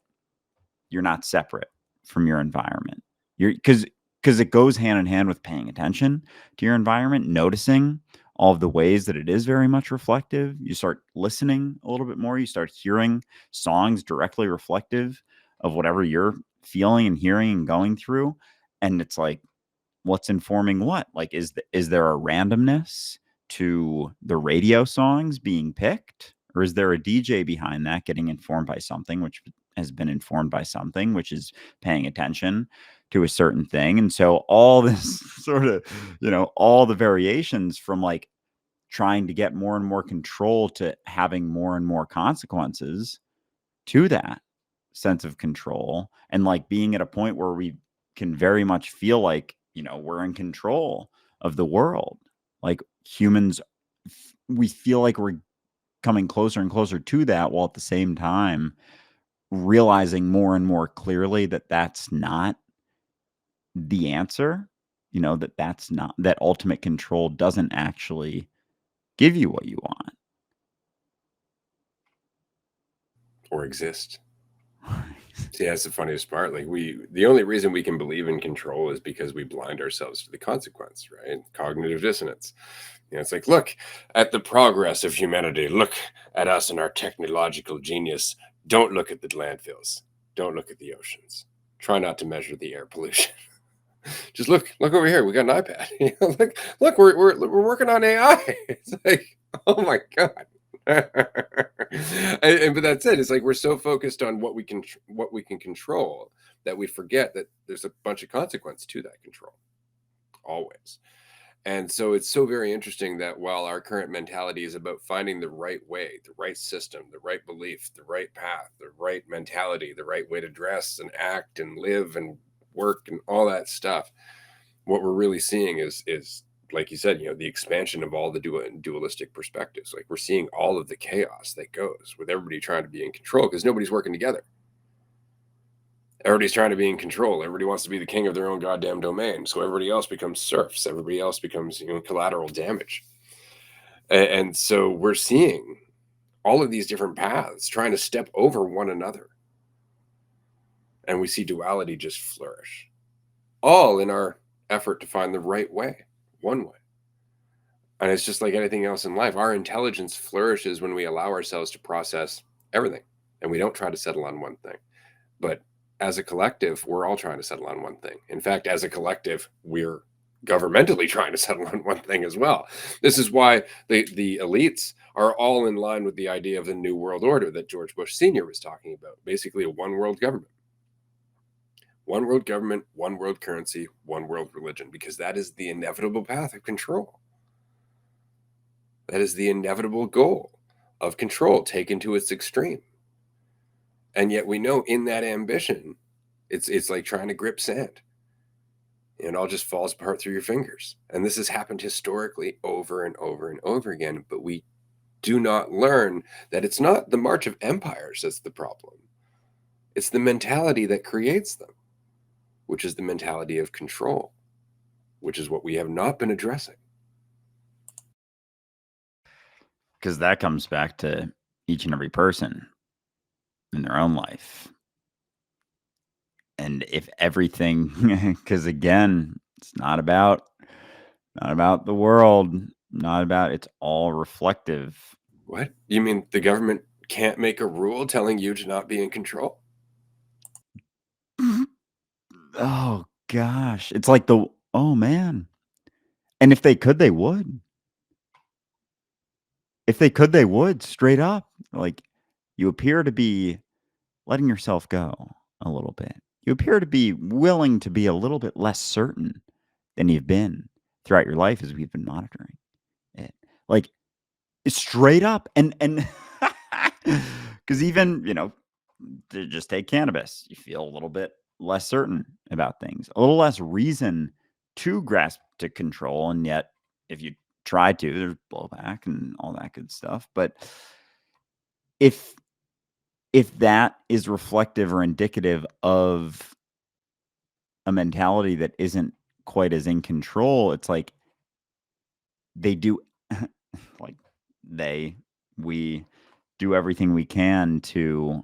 you're not separate from your environment. You're because it goes hand in hand with paying attention to your environment, noticing all of the ways that it is very much reflective. You start listening a little bit more. You start hearing songs directly reflective of whatever you're feeling and hearing and going through. And it's like, what's informing what? Like, is there a randomness to the radio songs being picked? Or is there a DJ behind that getting informed by something, which has been informed by something, which is paying attention to a certain thing? And so all this sort of, all the variations from like trying to get more and more control to having more and more consequences to that sense of control, and like being at a point where we can very much feel like, we're in control of the world. Like humans, we feel like we're coming closer and closer to that, while at the same time realizing more and more clearly that that's not the answer, that's not, that ultimate control doesn't actually give you what you want or exist. See, that's the funniest part. Like the only reason we can believe in control is because we blind ourselves to the consequence, right? Cognitive dissonance. It's like, look at the progress of humanity. Look at us and our technological genius. Don't look at the landfills. Don't look at the oceans. Try not to measure the air pollution. Just look over here. We got an iPad. Look, we're working on AI. It's like, oh my god. But that's it. It's like we're so focused on what we can control that we forget that there's a bunch of consequence to that control, always. And so it's so very interesting that while our current mentality is about finding the right way, the right system, the right belief, the right path, the right mentality, the right way to dress and act and live and work and all that stuff, what we're really seeing is like you said, the expansion of all the dualistic perspectives. Like we're seeing all of the chaos that goes with everybody trying to be in control because nobody's working together. Everybody's trying to be in control. Everybody wants to be the king of their own goddamn domain. So everybody else becomes serfs. Everybody else becomes, collateral damage. And so we're seeing all of these different paths trying to step over one another. And we see duality just flourish, all in our effort to find the right way, one way. And it's just like anything else in life. Our intelligence flourishes when we allow ourselves to process everything and we don't try to settle on one thing. But as a collective, we're all trying to settle on one thing. In fact, as a collective, we're governmentally trying to settle on one thing as well. This is why the elites are all in line with the idea of the New World Order that George Bush Sr. was talking about. Basically, a one world government. One world government, one world currency, one world religion, because that is the inevitable path of control. That is the inevitable goal of control taken to its extreme. And yet we know in that ambition, It's like trying to grip sand. It all just falls apart through your fingers. And this has happened historically over and over and over again. But we do not learn that it's not the march of empires that's the problem. It's the mentality that creates them, which is the mentality of control, which is what we have not been addressing. Because that comes back to each and every person in their own life. And if everything, because again, it's not about the world, not about, it's all reflective. What? You mean the government can't make a rule telling you to not be in control? Oh gosh, it's like oh man. And if they could, they would. If they could, they would, straight up. Like, you appear to be letting yourself go a little bit. You appear to be willing to be a little bit less certain than you've been throughout your life as we've been monitoring it. Like, straight up. And because even, to just take cannabis, you feel a little bit less certain about things, a little less reason to grasp to control. And yet, if you try to, there's blowback and all that good stuff. But if that is reflective or indicative of a mentality that isn't quite as in control, it's like they do like we do everything we can to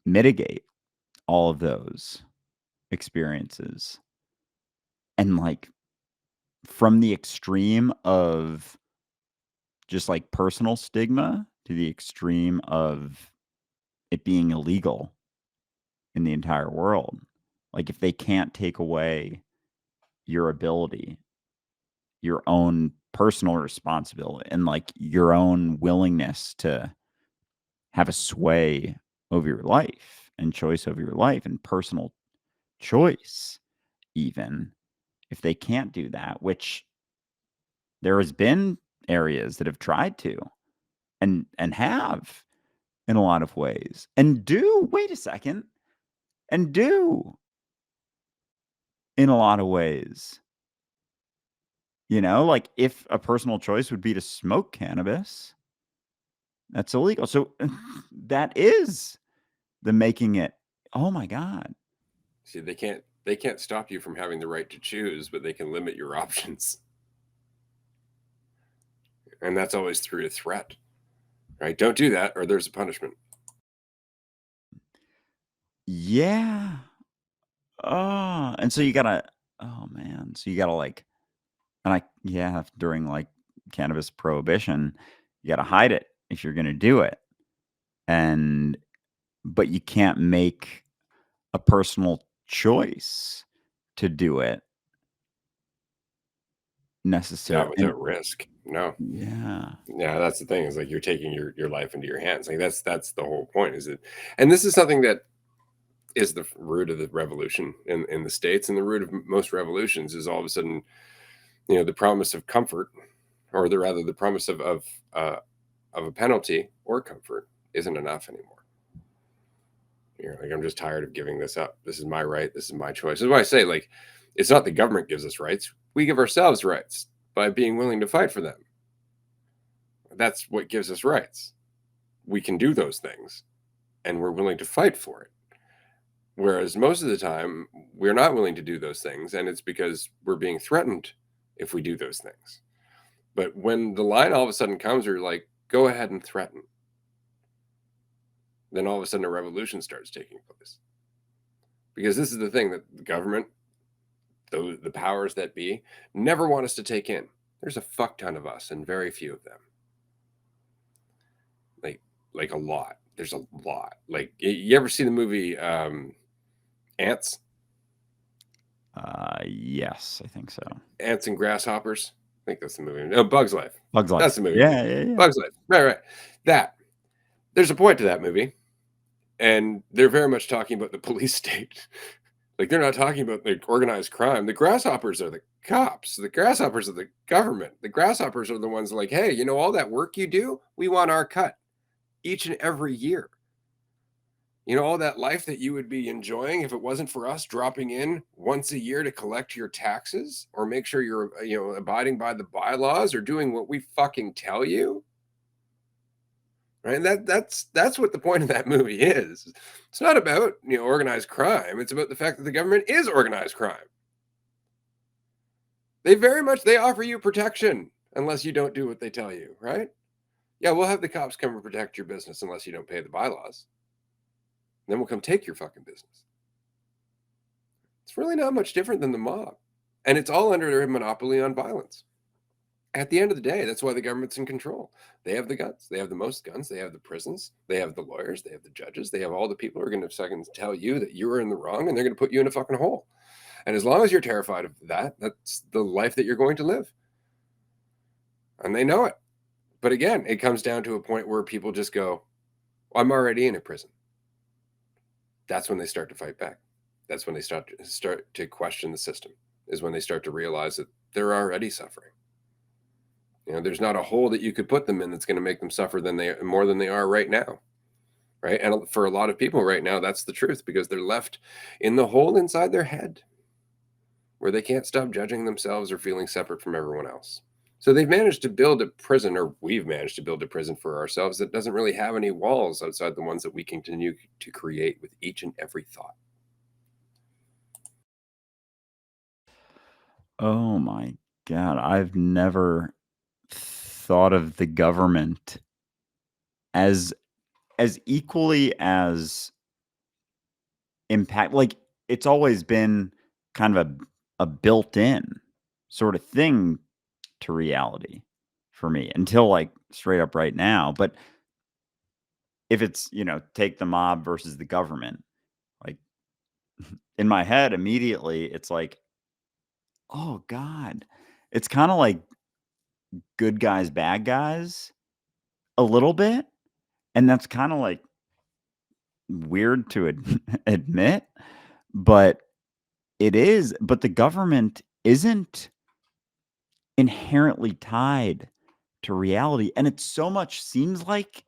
mitigate all of those experiences. And like, from the extreme of just like personal stigma to the extreme of it being illegal in the entire world. Like, if they can't take away your ability, your own personal responsibility, and like your own willingness to have a sway over your life and choice over your life and personal choice, even if they can't do that, which there has been areas that have tried to and have in a lot of ways and do, wait a second, and do in a lot of ways. Like, if a personal choice would be to smoke cannabis, that's illegal. So that is the making it, oh my God. See, they can't stop you from having the right to choose, but they can limit your options. And that's always through a threat. Right? Don't do that or there's a punishment. Yeah. Oh, and so you gotta, oh man. So you gotta like, during like cannabis prohibition, you gotta hide it if you're gonna do it. But you can't make a personal choice to do it necessarily. Not without risk. No. Yeah. Yeah, that's the thing, is like you're taking your life into your hands. Like that's the whole point, is it? And this is something that is the root of the revolution in the States, and the root of most revolutions is all of a sudden, the promise of comfort, or the promise of a penalty or comfort isn't enough anymore. Like, I'm just tired of giving this up. This is my right. This is my choice. This is why I say, like, it's not the government gives us rights. We give ourselves rights by being willing to fight for them. That's what gives us rights. We can do those things, and we're willing to fight for it. Whereas most of the time, we're not willing to do those things, and it's because we're being threatened if we do those things. But when the line all of a sudden comes, where you're like, go ahead and threaten, then all of a sudden a revolution starts taking place. Because this is the thing that the government, the powers that be, never want us to take in. There's a fuck ton of us and very few of them. Like a lot. There's a lot. Like, you ever see the movie Ants? Yes, I think so. Ants and Grasshoppers? I think that's the movie. No, Bug's Life. Bugs Life. That's the movie. Yeah. Bug's Life. Right. That. There's a point to that movie. And they're very much talking about the police state. Like, they're not talking about like organized crime. The grasshoppers are the cops. The grasshoppers are the government. The grasshoppers are the ones like, hey, all that work you do, we want our cut each and every year. You know, all that life that you would be enjoying if it wasn't for us dropping in once a year to collect your taxes or make sure you're, abiding by the bylaws or doing what we fucking tell you. Right? And that's what the point of that movie is. It's not about, organized crime. It's about the fact that the government is organized crime. They offer you protection unless you don't do what they tell you, right? Yeah, we'll have the cops come and protect your business unless you don't pay the bylaws. Then we'll come take your fucking business. It's really not much different than the mob. And it's all under a monopoly on violence. At the end of the day, that's why the government's in control. They have the guns. They have the most guns. They have the prisons. They have the lawyers. They have the judges. They have all the people who are going to fucking tell you that you are in the wrong and they're going to put you in a fucking hole. And as long as you're terrified of that, that's the life that you're going to live. And they know it. But again, it comes down to a point where people just go, I'm already in a prison. That's when they start to fight back. That's when they start to question the system, is when they start to realize that they're already suffering. There's not a hole that you could put them in that's going to make them suffer more than they are right now. Right. And for a lot of people right now, that's the truth, because they're left in the hole inside their head where they can't stop judging themselves or feeling separate from everyone else. So they've managed to build a prison, or we've managed to build a prison for ourselves that doesn't really have any walls outside the ones that we continue to create with each and every thought. Oh my God. I've never thought of the government as equally as impact. Like, it's always been kind of a built-in sort of thing to reality for me until, like, straight up right now. But if it's, take the mob versus the government, like, in my head immediately it's like, oh God, it's kind of like good guys, bad guys a little bit. And that's kind of like weird to admit, but it is. But the government isn't inherently tied to reality. And it so much seems like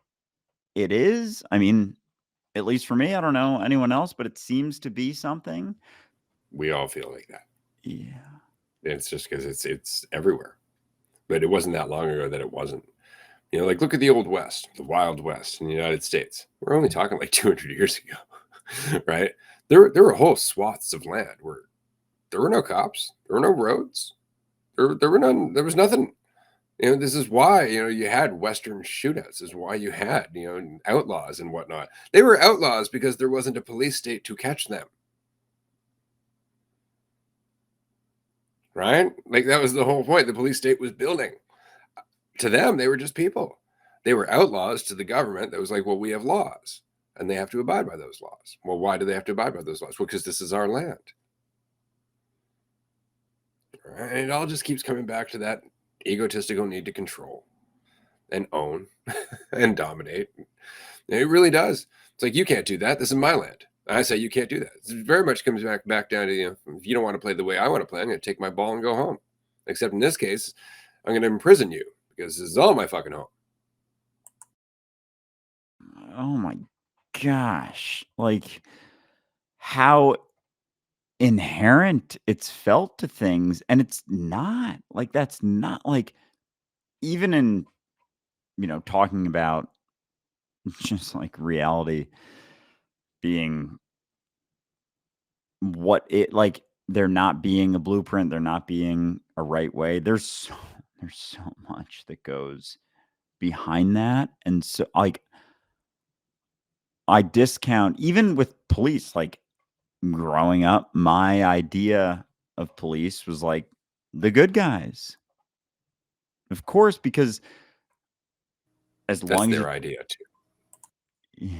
it is. I mean, at least for me, I don't know anyone else, but it seems to be something. We all feel like that. Yeah. It's just because it's everywhere. But it wasn't that long ago that it wasn't. Like, look at the Old West, the Wild West in the United States. We're only talking like 200 years ago, right? There were whole swaths of land where there were no cops, there were no roads, there were none, there was nothing. This is why, you had Western shootouts. This is why you had, outlaws and whatnot. They were outlaws because there wasn't a police state to catch them. Right? Like, that was the whole point. The police state was building. To them, they were just people. They were outlaws to the government that was like, well, we have laws and they have to abide by those laws. Well, why do they have to abide by those laws? Well, because this is our land. Right? And it all just keeps coming back to that egotistical need to control and own and dominate. And it really does. It's like, you can't do that. This is my land. I say you can't do that. It very much comes back down to, if you don't want to play the way I want to play, I'm going to take my ball and go home. Except in this case, I'm going to imprison you because this is all my fucking home. Oh my gosh. Like, how inherent it's felt to things, and it's not. Like, that's not, like, even in, talking about just, like, reality being what it, like, there not being a blueprint, there not being a right way. There's so much that goes behind that, and so, like, I discount even with police, like, growing up, my idea of police was like the good guys. Of course, because as That's long as you, their idea too. yeah,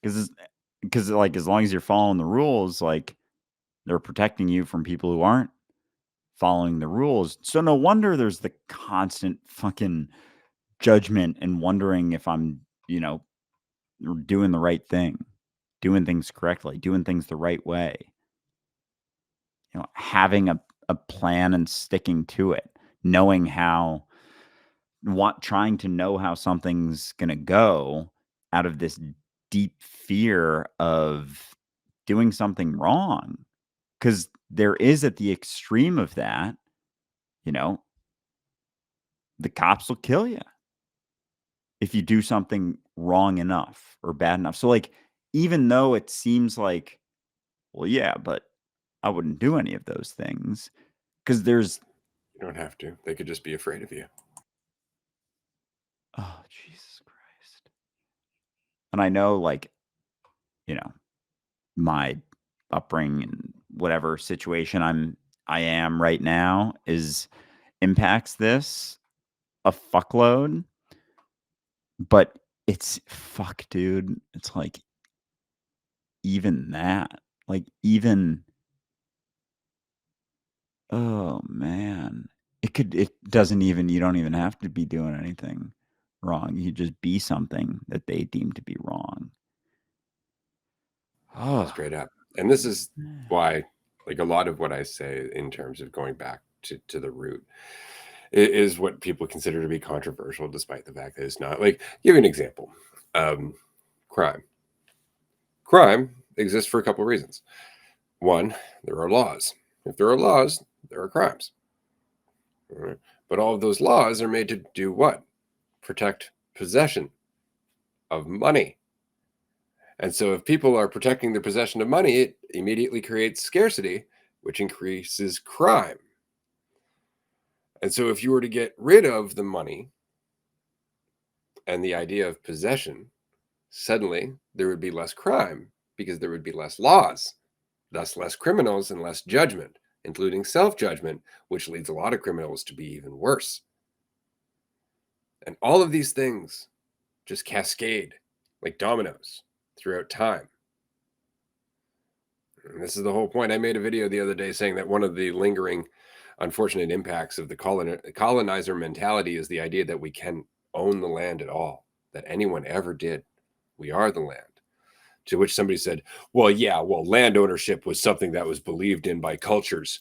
because like, as long as you're following the rules, like, they're protecting you from people who aren't following the rules. So no wonder there's the constant fucking judgment and wondering if I'm, doing the right thing, doing things correctly, doing things the right way. Having a plan and sticking to it, knowing how, trying to know how something's gonna go out of this deep fear of doing something wrong. Because there is, at the extreme of that, the cops will kill you if you do something wrong enough or bad enough. So, like, even though it seems like, well, yeah, but I wouldn't do any of those things, because there's, You don't have to. They could just be afraid of you. oh, Jesus Christ. And I know, like, you know, my upbringing and whatever situation I am right now impacts this a fuckload, but it's fuck, dude. It's like, even that, like, even, oh man, it doesn't even, you don't even have to be doing anything wrong. You just be something that they deem to be wrong. Oh, Straight up. And this is why, like, a lot of what I say in terms of going back to the root is what people consider to be controversial, despite the fact that it's not. Like, give you an example. Crime. Crime exists for a couple of reasons. One, there are laws. If there are laws, there are crimes. All right? But all of those laws are made to do what? Protect possession of money. And so if people are protecting their possession of money, it immediately creates scarcity, which increases crime. And so if you were to get rid of the money and the idea of possession, suddenly there would be less crime because there would be less laws, thus less criminals and less judgment, including self-judgment, which leads a lot of criminals to be even worse. And all of these things just cascade like dominoes throughout time. And this is the whole point. I made a video the other day saying that one of the lingering unfortunate impacts of the colonizer mentality is the idea that we can own the land at all, that anyone ever did. We are the land. To which somebody said, well, yeah, well, land ownership was something that was believed in by cultures,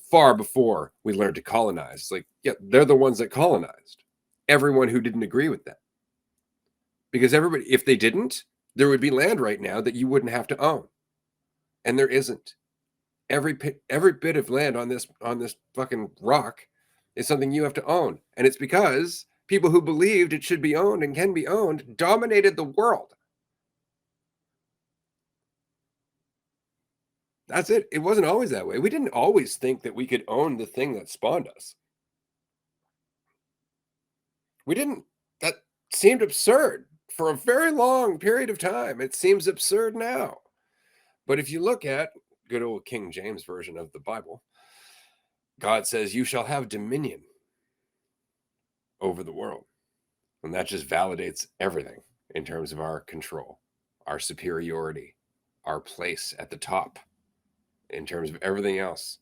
far before we learned to colonize. It's like, yeah, they're the ones that colonized. Everyone who didn't agree with that. Because everybody, if they didn't, there would be land right now that you wouldn't have to own. And there isn't. Every bit of land on this fucking rock is something you have to own. And it's because people who believed it should be owned and can be owned dominated the world. That's it. It wasn't always that way. We didn't always think that we could own the thing that spawned us. We didn't. That seemed absurd for a very long period of time. It seems absurd now. But if you look at good old King James version of the Bible, God says, you shall have dominion over the world. And that just validates everything in terms of our control, our superiority, our place at the top in terms of everything else.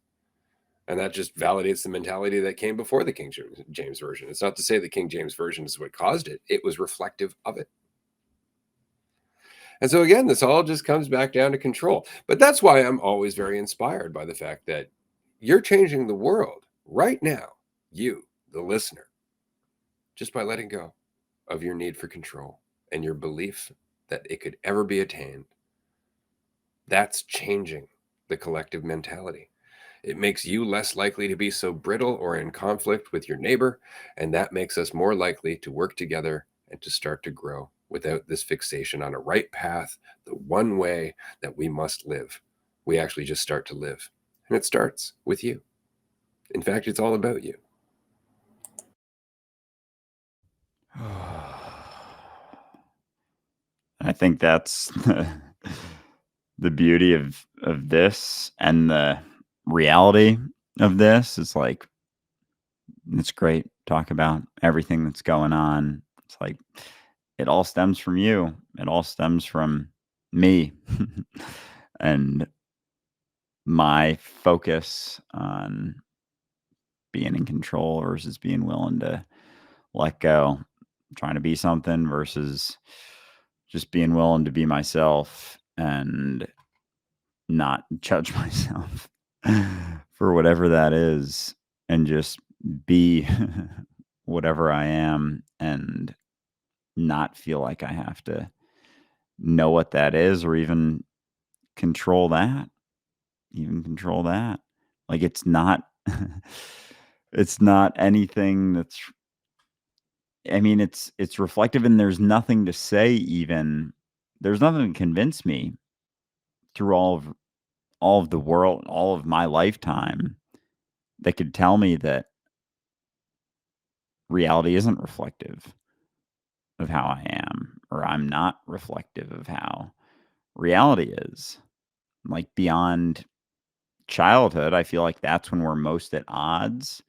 And that just validates the mentality that came before the King James Version. It's not to say the King James Version is what caused it, it was reflective of it. And so, again, this all just comes back down to control. But that's why I'm always very inspired by the fact that you're changing the world right now, you, the listener, just by letting go of your need for control and your belief that it could ever be attained. That's changing the collective mentality. It makes you less likely to be so brittle or in conflict with your neighbor, and that makes us more likely to work together and to start to grow without this fixation on a right path, the one way that we must live. We actually just start to live, and it starts with you. In fact, it's all about you. I think that's the beauty of this, and the reality of this is, like, it's great. Talk about everything that's going on. It's like, it all stems from you. It all stems from me and my focus on being in control versus being willing to let go, trying to be something versus just being willing to be myself and not judge myself for whatever that is, and just be whatever I am, and not feel like I have to know what that is or even control that. Like it's not it's not anything that's I mean, it's reflective and there's nothing to say even. There's nothing to convince me through all of the world, all of my lifetime that could tell me that reality isn't reflective of how I am, or I'm not reflective of how reality is. Like beyond childhood, I feel like that's when we're most at odds,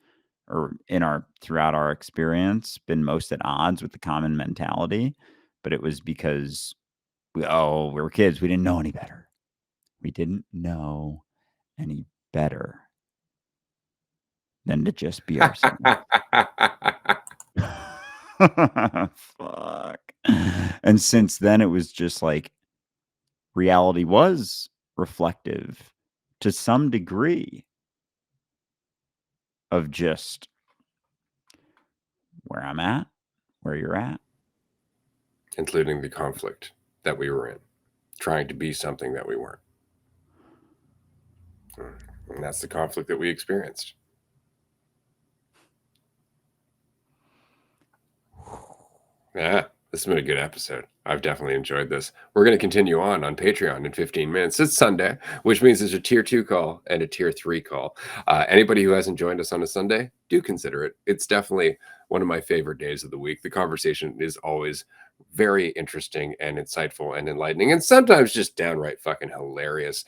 or in our throughout our experience, been most at odds with the common mentality. But it was because we were kids. We didn't know any better. We didn't know any better than to just be ourselves. Fuck. And since then, it was just like reality was reflective to some degree of just where I'm at, where you're at. Including the conflict that we were in, trying to be something that we weren't. And that's the conflict that we experienced. Yeah, this has been a good episode. I've definitely enjoyed this. We're going to continue on Patreon in 15 minutes. It's Sunday, which means there's a tier 2 call and a tier 3 call. Anybody who hasn't joined us on a Sunday, do consider it. It's definitely one of my favorite days of the week. The conversation is always very interesting and insightful and enlightening, and sometimes just downright fucking hilarious.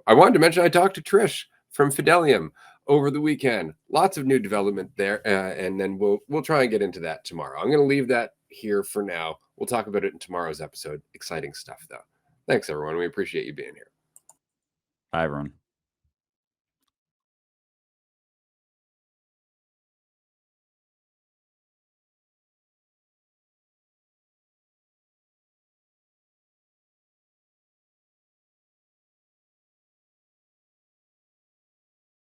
I wanted to mention I talked to Trish from Fidelium over the weekend. Lots of new development there, and then we'll try and get into that tomorrow. I'm going to leave that here for now. We'll talk about it in tomorrow's episode. Exciting stuff, though. Thanks, everyone. We appreciate you being here. Bye, everyone.